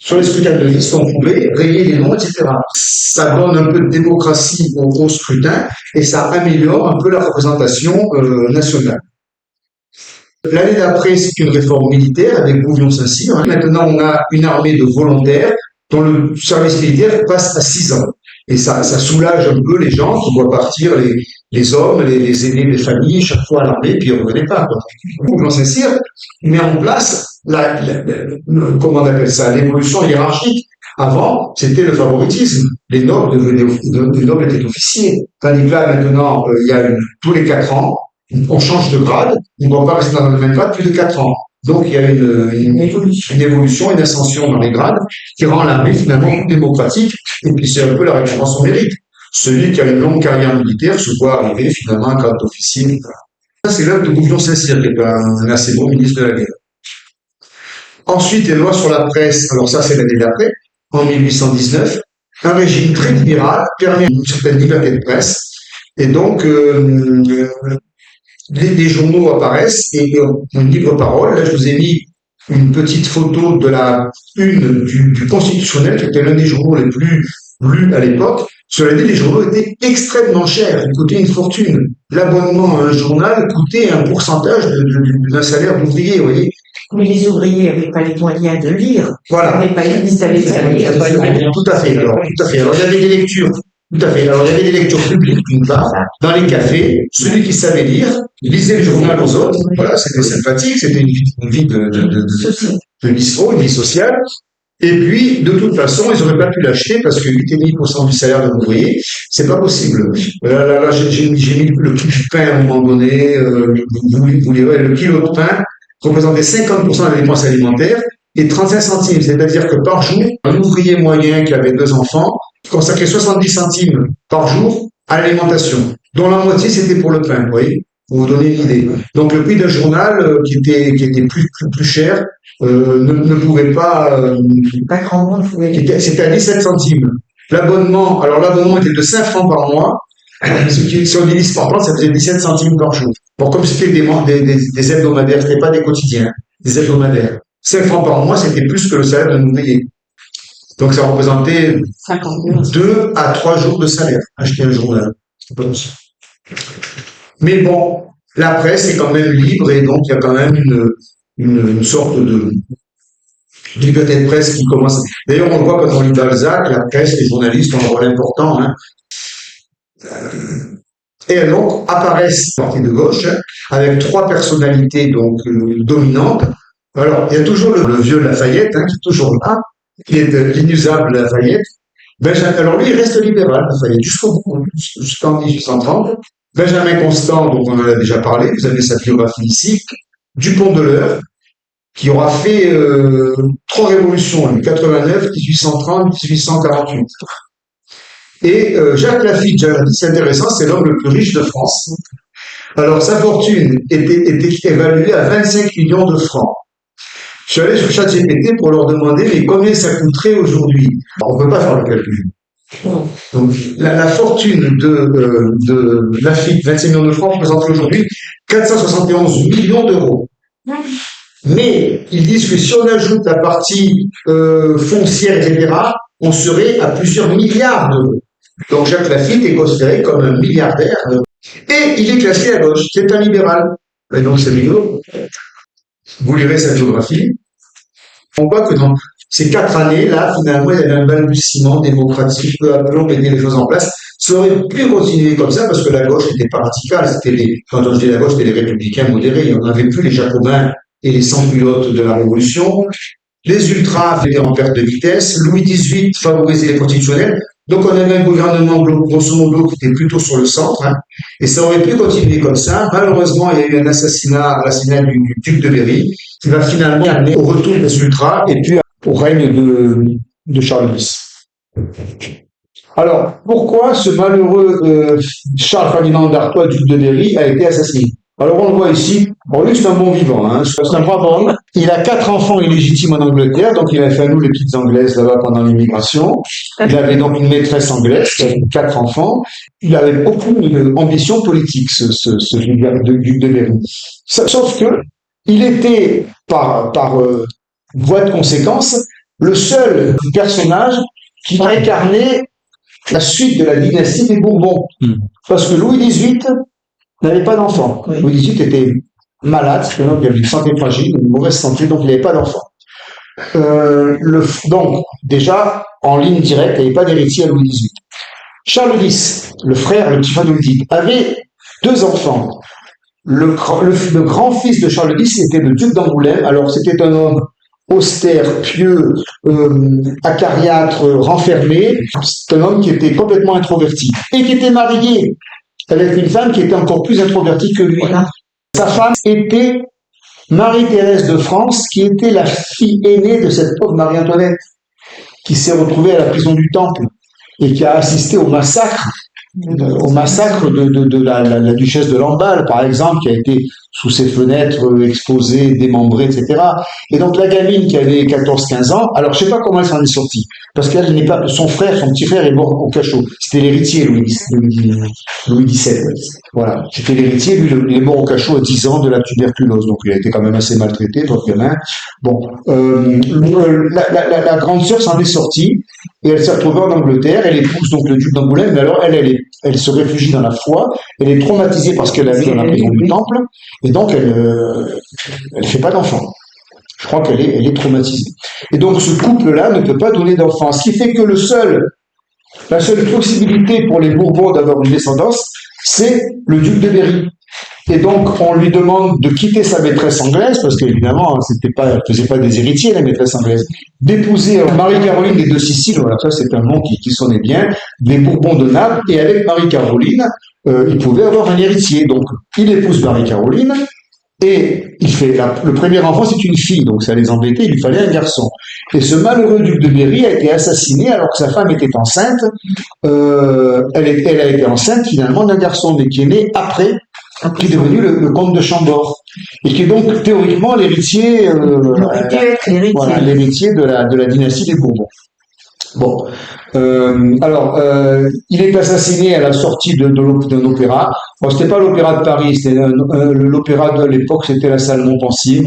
sur les scrutins de liste, on pouvait rayer les noms, etc. Ça donne un peu de démocratie au scrutin et ça améliore un peu la représentation nationale. L'année d'après, c'est une réforme militaire avec Bouvion-Saint-Cyr. Maintenant, on a une armée de volontaires dont le service militaire passe à 6 ans. Et ça soulage un peu les gens qui voient partir les hommes, les aînés des familles, chaque fois à l'armée, puis ils ne revenaient pas. Bouvion-Saint-Cyr met en place, comment on appelle ça, l'évolution hiérarchique. Avant, c'était le favoritisme. Les nobles étaient officiers. Tandis que là, maintenant, il y a tous les 4 ans, on change de grade, on ne doit pas rester dans le même grade plus de 4 ans. Donc il y a une évolution, une ascension dans les grades qui rend l'armée finalement plus démocratique, et puis c'est un peu la récompense au mérite. Celui qui a une longue carrière militaire se voit arriver finalement à un grade d'officier. Ça, c'est l'œuvre de Bouvion-Saint-Cyr, qui est un assez bon ministre de la guerre. Ensuite, les lois sur la presse, alors ça c'est l'année d'après, en 1819, un régime très libéral permet une certaine liberté de presse, et donc les journaux apparaissent et on livre parole. Là, je vous ai mis une petite photo de la une du Constitutionnel, qui était l'un des journaux les plus lus à l'époque. Cela dit, les journaux étaient extrêmement chers, ils coûtaient une fortune. L'abonnement à un journal coûtait un pourcentage d'un salaire d'ouvrier, vous voyez. Mais les ouvriers n'avaient pas les moyens de lire. Voilà. Ils n'avaient pas les salaires. Tout à fait. Alors, il y avait des lectures. Tout à fait. Alors, il y avait des lectures publiques, d'une part, dans les cafés. Celui qui savait lire lisait le journal aux autres. Voilà, c'était sympathique. C'était une vie de bistrot, une vie sociale. Et puis, de toute façon, ils n'auraient pas pu l'acheter parce que 8,5% du salaire d'un ouvrier, c'est pas possible. Là, j'ai mis le kilo de pain à un moment donné. Le kilo de pain représentait 50% de la dépense alimentaire et 35 centimes. C'est-à-dire que par jour, un ouvrier moyen qui avait 2 enfants consacrait 70 centimes par jour à l'alimentation, dont la moitié c'était pour le pain, vous voyez, pour vous donner une idée. Donc le prix d'un journal qui était plus cher ne pouvait pas... Pas grand monde pouvait lire. C'était à 17 centimes. L'abonnement était de 5 francs par mois, ce qui, si on divise par 30, ça faisait 17 centimes par jour. Bon, comme c'était des hebdomadaires, c'était pas des quotidiens, des hebdomadaires. 5 francs par mois, c'était plus que le salaire d'un ouvrier. Donc ça représentait 2 à 3 jours de salaire, acheter un journal. Mais bon, la presse est quand même libre et donc il y a quand même une sorte de liberté de presse qui commence. D'ailleurs, on voit quand on lit Balzac, la presse, les journalistes ont un rôle important. Et donc apparaissent le parti de gauche avec 3 personnalités donc dominantes. Alors, il y a toujours le vieux Lafayette qui est toujours là, qui est l'inusable Lafayette. Alors lui, il reste libéral, Lafayette, jusqu'en 1830. Benjamin Constant, dont on en a déjà parlé, vous avez sa biographie ici. Dupont de l'Eure, qui aura fait 3 révolutions, 89, 1830, 1848. Et Jacques Lafitte, c'est intéressant, c'est l'homme le plus riche de France. Alors sa fortune était évaluée à 25 millions de francs. Je suis allé sur ChatGPT pour leur demander mais combien ça coûterait aujourd'hui. On ne peut pas faire le calcul. Donc la fortune de Lafitte, 25 millions de francs, représente aujourd'hui 471 millions d'euros. Mais ils disent que si on ajoute la partie foncière, etc., on serait à plusieurs milliards d'euros. Donc Jacques Lafitte est considéré comme un milliardaire. Et il est classé à gauche. C'est un libéral. Et donc c'est rigolo. Vous lirez sa biographie. On voit que dans ces 4 années-là, finalement, il y avait un balbutiement démocratique, peu à peu, on mettait les choses en place. Ça aurait pu continuer comme ça parce que la gauche n'était pas radicale. Quand on disait la gauche, c'était les républicains modérés. On n'avait plus les jacobins et les sans-culottes de la Révolution. Les ultras étaient en perte de vitesse. Louis XVIII favorisait les constitutionnels. Donc on avait un gouvernement grosso modo qui était plutôt sur le centre, et ça aurait pu continuer comme ça. Malheureusement, il y a eu un l'assassinat du duc de Berry, qui va finalement amener au retour des ultras et puis au règne de Charles X. Alors, pourquoi ce malheureux Charles Ferdinand d'Artois, duc de Berry, a été assassiné? Alors on le voit ici, bon lui c'est un bon vivant, c'est un brave homme. Il a 4 enfants illégitimes en Angleterre, donc il a fait à nous les petites anglaises là-bas pendant l'immigration. Il avait donc une maîtresse anglaise qui avait 4 enfants. Il avait aucune ambition politique, ce duc de Berry. Sauf que il était par voie de conséquence le seul personnage qui incarnait la suite de la dynastie des Bourbons. Parce que Louis XVIII n'avait pas d'enfant. Oui. Louis XVIII était malade, c'est un homme qui avait une santé fragile, une mauvaise santé, donc il n'avait pas d'enfant. Donc, déjà, en ligne directe, il n'y avait pas d'héritier à Louis XVIII. Charles X, le frère, le petit frère de Louis XVIII, avait 2 enfants. Le grand-fils de Charles X était le duc d'Angoulême. Alors, c'était un homme austère, pieux, acariâtre, renfermé. C'est un homme qui était complètement introverti et qui était marié avec une femme qui était encore plus introvertie que lui. Voilà. Sa femme était Marie-Thérèse de France, qui était la fille aînée de cette pauvre Marie-Antoinette, qui s'est retrouvée à la prison du Temple et qui a assisté au massacre de la duchesse de Lamballe, par exemple, qui a été sous ses fenêtres exposée, démembrée, etc. Et donc la gamine qui avait 14-15 ans, alors je sais pas comment elle s'en est sortie, parce qu'elle n'est pas, son petit frère est mort au cachot. C'était l'héritier, Louis XVII. Voilà. C'était l'héritier, lui, il est mort au cachot à 10 ans de la tuberculose, donc il a été quand même assez maltraité, votre gamin. Bon, la grande sœur s'en est sortie, et elle s'est retrouvée en Angleterre, elle épouse donc le duc d'Angoulême, mais alors elle se réfugie dans la foi, elle est traumatisée parce qu'elle a vu dans la prison du Temple, et donc elle fait pas d'enfant. Je crois qu'elle est traumatisée. Et donc ce couple-là ne peut pas donner d'enfant, ce qui fait que la seule possibilité pour les Bourbons d'avoir une descendance, c'est le duc de Berry. Et donc, on lui demande de quitter sa maîtresse anglaise, parce qu'évidemment, elle faisait pas des héritiers, la maîtresse anglaise, d'épouser Marie-Caroline des 2 Siciles, voilà, ça c'est un nom qui sonnait bien, des Bourbons de Naples, et avec Marie-Caroline, il pouvait avoir un héritier. Donc, il épouse Marie-Caroline, et il fait le premier enfant, c'est une fille, donc ça les embêtait, il lui fallait un garçon. Et ce malheureux duc de Berry a été assassiné alors que sa femme était enceinte. Elle a été enceinte finalement d'un garçon, mais qui est né après, qui est devenu le comte de Chambord, et qui est donc théoriquement l'héritier, voilà, l'héritier de la dynastie des Bourbons. Bon, il est assassiné à la sortie d'un opéra. Bon, c'était pas l'opéra de Paris, c'était l'opéra de l'époque, c'était la salle Montansier,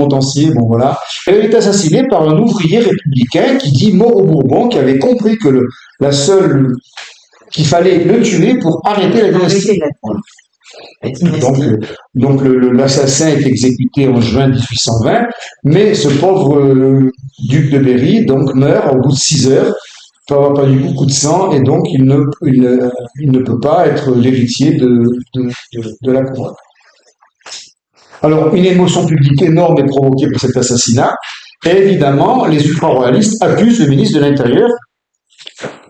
bon voilà. Et il est assassiné par un ouvrier républicain qui dit mort aux Bourbons, qui avait compris que qu'il fallait le tuer pour arrêter la dynastie. Donc l'assassin est exécuté en juin 1820, mais ce pauvre duc de Berry donc meurt au bout de 6 heures. Il peut avoir perdu beaucoup de sang et donc il ne peut pas être l'héritier de la couronne. Alors une émotion publique énorme est provoquée par cet assassinat et évidemment les ultra-royalistes accusent le ministre de l'Intérieur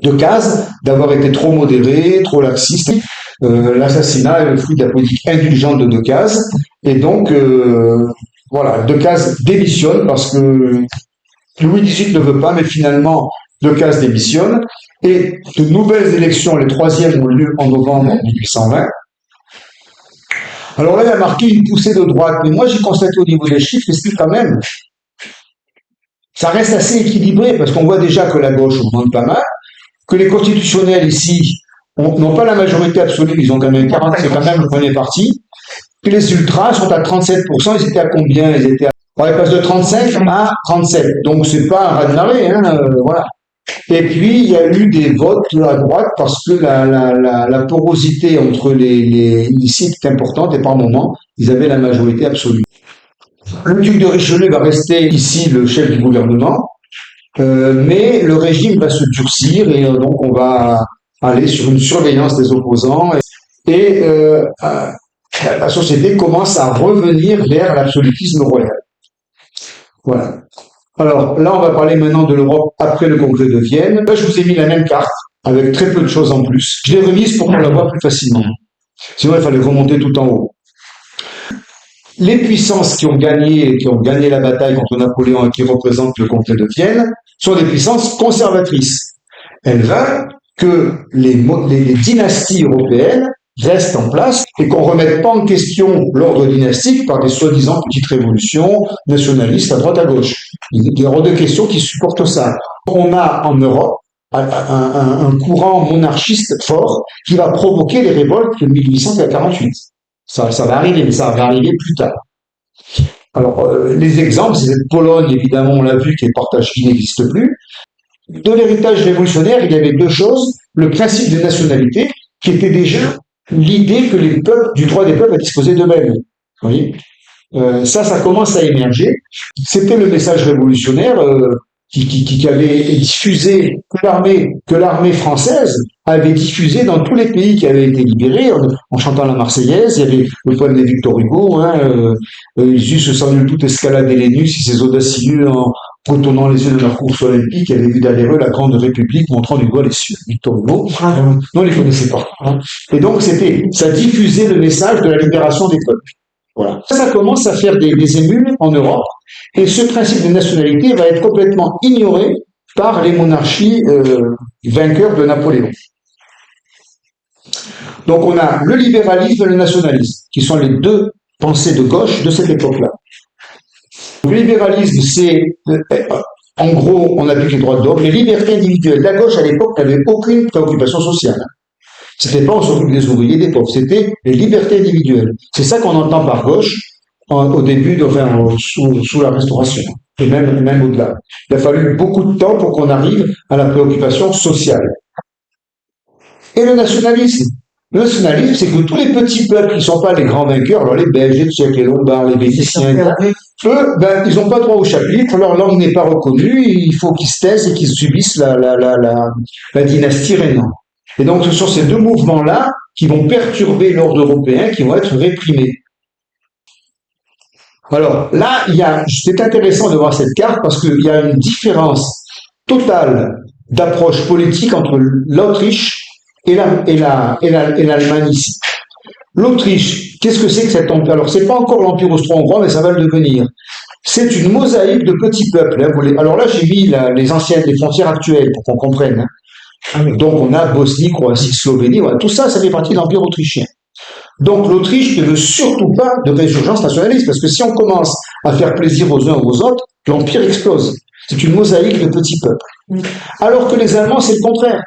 Decazes d'avoir été trop modéré, trop laxiste. L'assassinat est le fruit de la politique indulgente de Decazes et donc voilà, Decazes démissionne parce que Louis XVIII ne veut pas, mais finalement Decazes démissionne et de nouvelles élections, les 3e ont lieu en novembre 1820. Alors là, il a marqué une poussée de droite, mais moi j'ai constaté au niveau des chiffres que quand même, ça reste assez équilibré parce qu'on voit déjà que la gauche augmente pas mal, que les constitutionnels ici n'ont pas la majorité absolue, ils ont quand même 40, c'est quand même le premier parti, que les ultras sont à 37%, ils étaient à combien? Ils passent de 35 à 37, donc c'est pas un raz-de-marée, voilà. Et puis, il y a eu des votes à droite parce que la porosité entre ici est importante et par moment, ils avaient la majorité absolue. Le duc de Richelieu va rester ici le chef du gouvernement, mais le régime va se durcir et donc on va aller sur une surveillance des opposants et la société commence à revenir vers l'absolutisme royal. Voilà. Alors là, on va parler maintenant de l'Europe après le congrès de Vienne. Là, je vous ai mis la même carte avec très peu de choses en plus. Je l'ai remise pour qu'on la voit plus facilement. Sinon, il fallait remonter tout en haut. Les puissances qui ont gagné la bataille contre Napoléon et qui représentent le congrès de Vienne sont des puissances conservatrices. Elles veulent que les dynasties européennes restent en place et qu'on ne remette pas en question l'ordre dynastique par des soi-disant petites révolutions nationalistes à droite à gauche. Il y aura de questions qui supportent ça. On a en Europe un courant monarchiste fort qui va provoquer les révoltes de 1848. Ça va arriver, mais ça va arriver plus tard. Alors, les exemples, c'est cette Pologne, évidemment, on l'a vu, qui est partagée, qui n'existe plus. De l'héritage révolutionnaire, il y avait deux choses. Le principe de nationalité, qui était déjà l'idée que les peuples, du droit des peuples à disposer d'eux-mêmes. Vous voyez, ça commence à émerger. C'était le message révolutionnaire qui avait diffusé, que l'armée française avait diffusé dans tous les pays qui avaient été libérés, en chantant la Marseillaise. Il y avait le poème de Victor Hugo, ils eussent sans nul doute escaladé les nus si ces audacieux, en retournant les yeux de leur course olympique, avaient vu derrière eux la grande République montrant du doigt les cieux. Victor Hugo, non, on les connaissait pas. Et donc, ça diffusait le message de la libération des peuples. Voilà. Ça commence à faire des émules en Europe, et ce principe de nationalité va être complètement ignoré par les monarchies vainqueurs de Napoléon. Donc on a le libéralisme et le nationalisme, qui sont les deux pensées de gauche de cette époque-là. Le libéralisme, c'est, en gros, on applique les droits de l'homme, les libertés individuelles. La gauche, à l'époque, n'avait aucune préoccupation sociale. C'était pas on s'occupe des ouvriers, des pauvres, c'était les libertés individuelles. C'est ça qu'on entend par gauche au début, sous la Restauration, et même au-delà. Il a fallu beaucoup de temps pour qu'on arrive à la préoccupation sociale. Et le nationalisme, c'est que tous les petits peuples qui ne sont pas les grands vainqueurs, alors les Belges, les Tchèques, les Lombards, les Vénitiens, eux, ils n'ont pas droit au chapitre, leur langue n'est pas reconnue, il faut qu'ils se taisent et qu'ils subissent la dynastie régnante. Et donc, ce sont ces deux mouvements-là qui vont perturber l'ordre européen, qui vont être réprimés. Alors, là, c'est intéressant de voir cette carte parce qu'il y a une différence totale d'approche politique entre l'Autriche et l'Allemagne ici. L'Autriche, qu'est-ce que c'est que cet empire? Alors, c'est pas encore l'empire austro-hongrois, mais ça va le devenir. C'est une mosaïque de petits peuples. Alors là, j'ai mis les frontières actuelles pour qu'on comprenne. Donc, on a Bosnie, Croatie, Slovénie, voilà. Tout ça, ça fait partie de l'empire autrichien. Donc, l'Autriche ne veut surtout pas de résurgence nationaliste, parce que si on commence à faire plaisir aux uns ou aux autres, l'empire explose. C'est une mosaïque de petits peuples. Alors que les Allemands, c'est le contraire.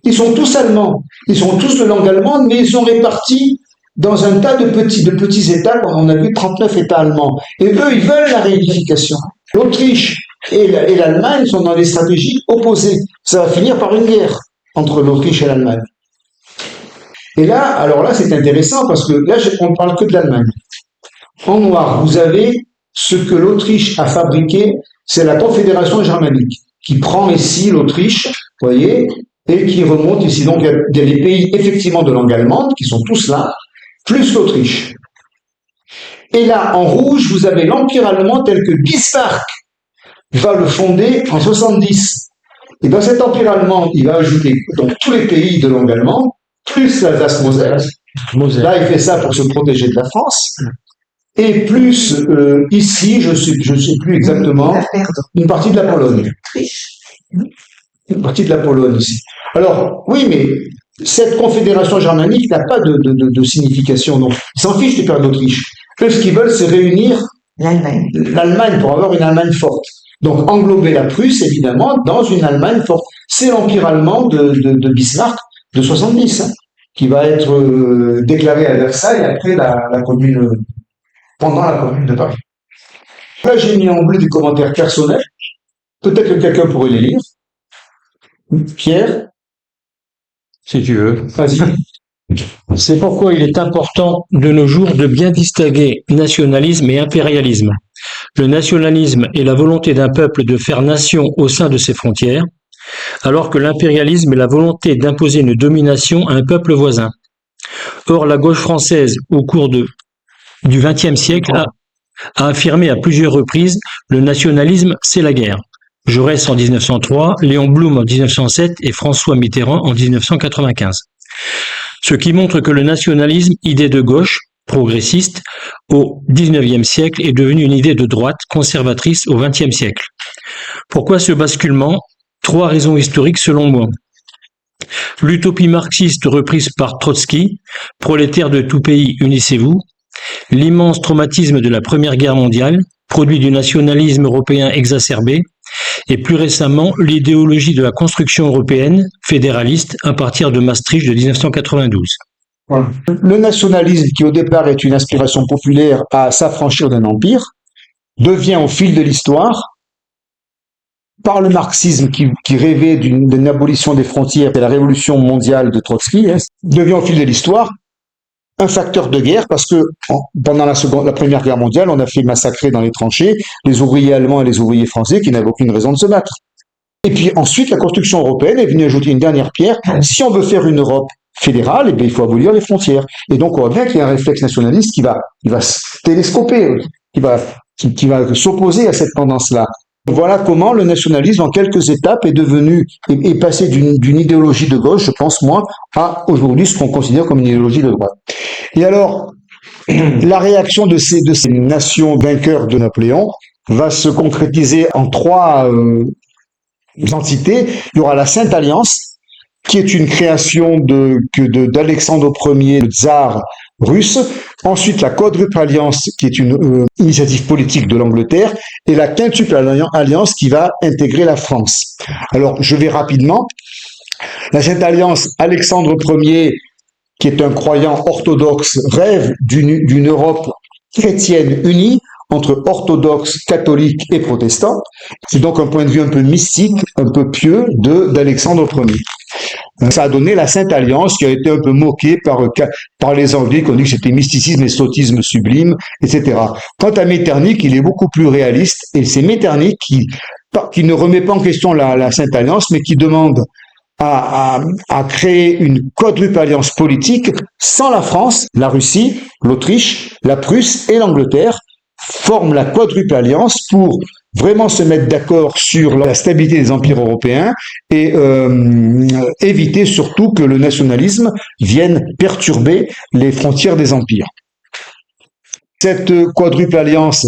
Ils sont tous allemands, ils sont tous de langue allemande, mais ils sont répartis dans un tas de petits États, comme on a vu 39 États allemands. Et eux, ils veulent la réunification. L'Autriche et l'Allemagne sont dans des stratégies opposées. Ça va finir par une guerre entre l'Autriche et l'Allemagne. Et là, alors là, c'est intéressant parce que là, on ne parle que de l'Allemagne. En noir, vous avez ce que l'Autriche a fabriqué, c'est la Confédération germanique, qui prend ici l'Autriche, vous voyez, et qui remonte ici. Donc, il y a les pays effectivement de langue allemande, qui sont tous là, plus l'Autriche. Et là, en rouge, vous avez l'Empire allemand tel que Bismarck va le fonder en 70. Et dans cet empire allemand, il va ajouter donc tous les pays de langue allemande, plus l'Alsace-Moselle. Là, il fait ça pour se protéger de la France. Et plus ici, je sais plus exactement, une partie de la Pologne. Une partie de la Pologne ici. Alors, oui, mais cette confédération germanique n'a pas de signification. Donc, ils s'en fichent du père d'Autriche. Eux, ce qu'ils veulent, c'est réunir l'Allemagne pour avoir une Allemagne forte. Donc, englober la Prusse, évidemment, dans une Allemagne forte. C'est l'Empire allemand de Bismarck de 70, qui va être déclaré à Versailles après la commune, pendant la commune de Paris. Là, j'ai mis en bleu des commentaires personnels. Peut-être que quelqu'un pourrait les lire. Pierre? Si tu veux. Vas-y. C'est pourquoi il est important de nos jours de bien distinguer nationalisme et impérialisme. Le nationalisme est la volonté d'un peuple de faire nation au sein de ses frontières, alors que l'impérialisme est la volonté d'imposer une domination à un peuple voisin. Or, la gauche française, au cours du XXe siècle, a affirmé à plusieurs reprises le nationalisme, c'est la guerre. Jaurès en 1903, Léon Blum en 1907 et François Mitterrand en 1995. Ce qui montre que le nationalisme, idée de gauche, progressiste, au XIXe siècle est devenu une idée de droite, conservatrice au XXe siècle. Pourquoi ce basculement? 3 raisons historiques selon moi. L'utopie marxiste reprise par Trotsky, prolétaires de tout pays, unissez-vous. L'immense traumatisme de la Première Guerre mondiale, produit du nationalisme européen exacerbé. Et plus récemment, l'idéologie de la construction européenne, fédéraliste, à partir de Maastricht de 1992. Voilà. Le nationalisme, qui au départ est une aspiration populaire à s'affranchir d'un empire, devient au fil de l'histoire, par le marxisme qui rêvait d'une abolition des frontières et la révolution mondiale de Trotsky, devient au fil de l'histoire un facteur de guerre parce que pendant la Première Guerre mondiale, on a fait massacrer dans les tranchées les ouvriers allemands et les ouvriers français qui n'avaient aucune raison de se battre. Et puis ensuite, la construction européenne est venue ajouter une dernière pierre. Si on veut faire une Europe fédérale, eh bien, il faut abolir les frontières. Et donc, on voit bien qu'il y a un réflexe nationaliste qui va se télescoper, qui va s'opposer à cette tendance-là. Voilà comment le nationalisme, en quelques étapes, est passé d'une idéologie de gauche, je pense moi, à aujourd'hui ce qu'on considère comme une idéologie de droite. Et alors, la réaction de ces nations vainqueurs de Napoléon va se concrétiser en trois entités. Il y aura la Sainte Alliance, qui est une création d'Alexandre Ier, le tsar russe. Ensuite, la Quadruple Alliance, qui est une initiative politique de l'Angleterre, et la Quintuple Alliance qui va intégrer la France. Alors, je vais rapidement. La Sainte Alliance, Alexandre Ier, qui est un croyant orthodoxe, rêve d'une Europe chrétienne unie entre orthodoxes, catholiques et protestants. C'est donc un point de vue un peu mystique, un peu pieux d'Alexandre Ier. Ça a donné la Sainte Alliance qui a été un peu moquée par les Anglais qui ont dit que c'était mysticisme et sottisme sublime, etc. Quant à Metternich, il est beaucoup plus réaliste et c'est Metternich qui ne remet pas en question la Sainte Alliance, mais qui demande à créer une quadruple alliance politique sans la France, la Russie, l'Autriche, la Prusse et l'Angleterre forment la quadruple alliance pour vraiment se mettre d'accord sur la stabilité des empires européens et éviter surtout que le nationalisme vienne perturber les frontières des empires. Cette quadruple alliance,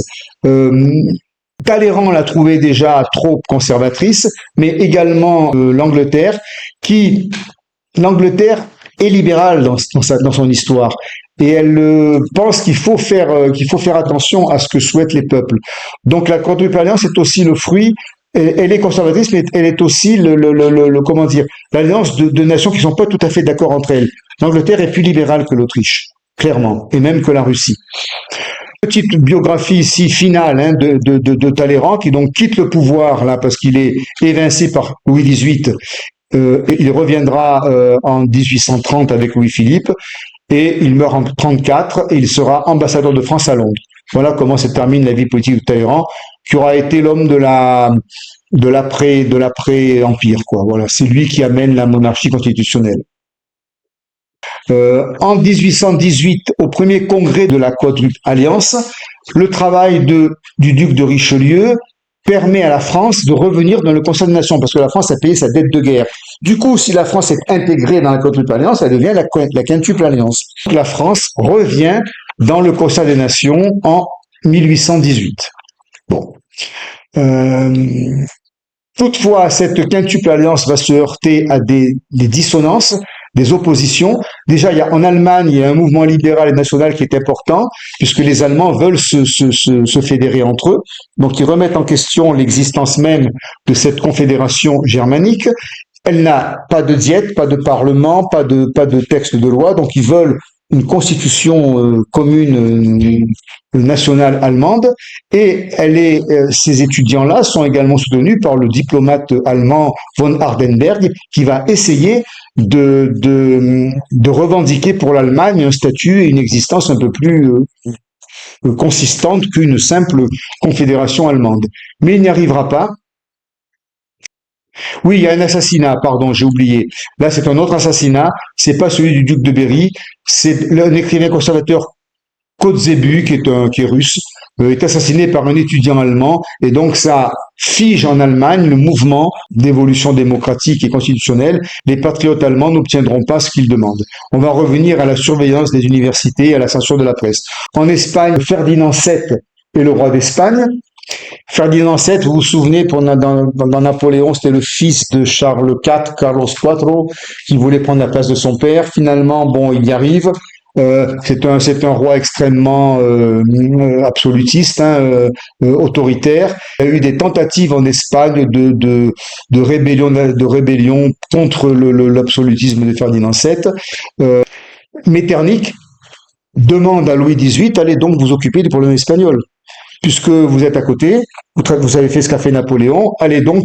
Talleyrand l'a trouvée déjà trop conservatrice, mais également l'Angleterre est libérale dans son histoire. Et elle pense qu'il faut faire attention à ce que souhaitent les peuples. Donc la quadruple alliance est aussi le fruit. Elle est conservatrice, mais elle est aussi l'alliance de nations qui sont pas tout à fait d'accord entre elles. L'Angleterre est plus libérale que l'Autriche, clairement, et même que la Russie. Petite biographie ici finale de Talleyrand qui donc quitte le pouvoir là parce qu'il est évincé par Louis XVIII. Il reviendra en 1830 avec Louis-Philippe. Et il meurt en 1934 et il sera ambassadeur de France à Londres. Voilà comment se termine la vie politique de Talleyrand, qui aura été l'homme de l'après-empire, quoi. Voilà, c'est lui qui amène la monarchie constitutionnelle. En 1818, au premier congrès de la Quadruple Alliance, le travail du duc de Richelieu permet à la France de revenir dans le Conseil des Nations, parce que la France a payé sa dette de guerre. Du coup, si la France est intégrée dans la Quadruple Alliance, elle devient la Quintuple Alliance. La France revient dans le Conseil des Nations en 1818. Bon. Toutefois, cette Quintuple Alliance va se heurter à des dissonances, des oppositions. Déjà, en Allemagne, il y a un mouvement libéral et national qui est important, puisque les Allemands veulent se fédérer entre eux. Donc, ils remettent en question l'existence même de cette confédération germanique. Elle n'a pas de diète, pas de parlement, pas de texte de loi, donc ils veulent une constitution commune nationale allemande, et ces étudiants-là sont également soutenus par le diplomate allemand von Hardenberg, qui va essayer de revendiquer pour l'Allemagne un statut et une existence un peu plus consistante qu'une simple confédération allemande. Mais il n'y arrivera pas. Oui, il y a un assassinat, pardon, j'ai oublié. Là, c'est un autre assassinat. C'est pas celui du duc de Berry. C'est un écrivain conservateur, Kotzebue, qui est russe, est assassiné par un étudiant allemand. Et donc, ça fige en Allemagne le mouvement d'évolution démocratique et constitutionnelle. Les patriotes allemands n'obtiendront pas ce qu'ils demandent. On va revenir à la surveillance des universités et à la censure de la presse. En Espagne, Ferdinand VII est le roi d'Espagne. Ferdinand VII, vous vous souvenez, dans Napoléon, c'était le fils de Charles IV, Carlos IV, qui voulait prendre la place de son père. Finalement, bon, il y arrive. C'est un roi extrêmement absolutiste, autoritaire. Il y a eu des tentatives en Espagne de rébellion contre l'absolutisme de Ferdinand VII. Metternich demande à Louis XVIII, allez donc vous occuper du problème espagnol. puisque vous êtes à côté, vous avez fait ce qu'a fait Napoléon, allez donc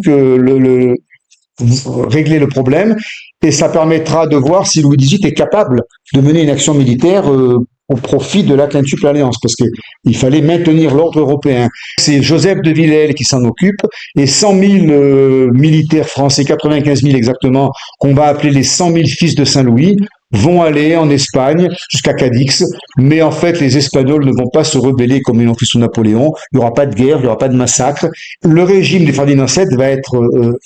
régler le problème, et ça permettra de voir si Louis XVIII est capable de mener une action militaire au profit de la quintuple alliance, parce qu'il fallait maintenir l'ordre européen. C'est Joseph de Villèle qui s'en occupe, et 100 000 militaires français, 95 000 exactement, qu'on va appeler les 100 000 fils de Saint-Louis, vont aller en Espagne jusqu'à Cadix, mais en fait les Espagnols ne vont pas se rebeller comme ils l'ont fait sous Napoléon, il n'y aura pas de guerre, il n'y aura pas de massacre. Le régime des Ferdinand VII va être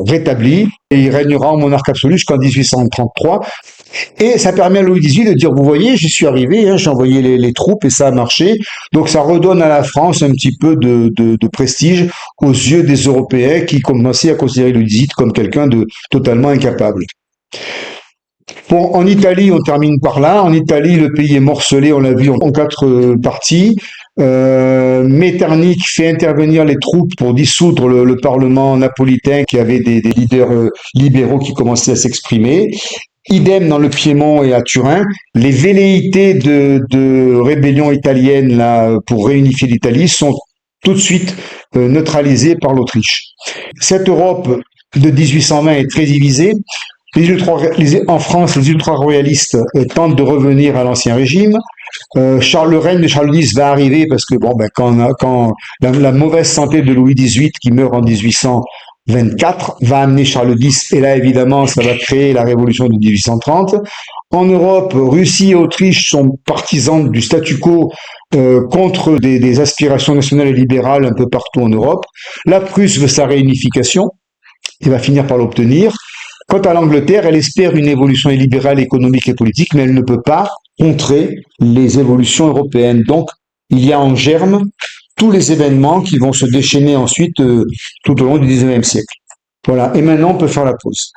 rétabli, et il régnera en monarque absolu jusqu'en 1833. Et ça permet à Louis XVIII de dire, vous voyez, j'y suis arrivé, hein, j'ai envoyé les troupes et ça a marché. Donc ça redonne à la France un petit peu de prestige aux yeux des Européens qui commençaient à considérer Louis XVIII comme quelqu'un de totalement incapable. Bon, en Italie, on termine par là. En Italie, le pays est morcelé, on l'a vu, en 4 parties. Metternich fait intervenir les troupes pour dissoudre le Parlement napolitain qui avait des leaders libéraux qui commençaient à s'exprimer. Idem dans le Piémont et à Turin. Les velléités de rébellion italienne là, pour réunifier l'Italie sont tout de suite neutralisées par l'Autriche. Cette Europe de 1820 est très divisée. En France, les ultra-royalistes tentent de revenir à l'ancien régime. Le règne de Charles X va arriver parce que quand la mauvaise santé de Louis XVIII qui meurt en 1824 va amener Charles X, et là évidemment ça va créer la révolution de 1830. En Europe, Russie et Autriche sont partisans du statu quo contre des aspirations nationales et libérales un peu partout en Europe. La Prusse veut sa réunification et va finir par l'obtenir. Quant à l'Angleterre, elle espère une évolution libérale, économique et politique, mais elle ne peut pas contrer les évolutions européennes. Donc, il y a en germe tous les événements qui vont se déchaîner ensuite tout au long du XIXe siècle. Voilà, et maintenant on peut faire la pause.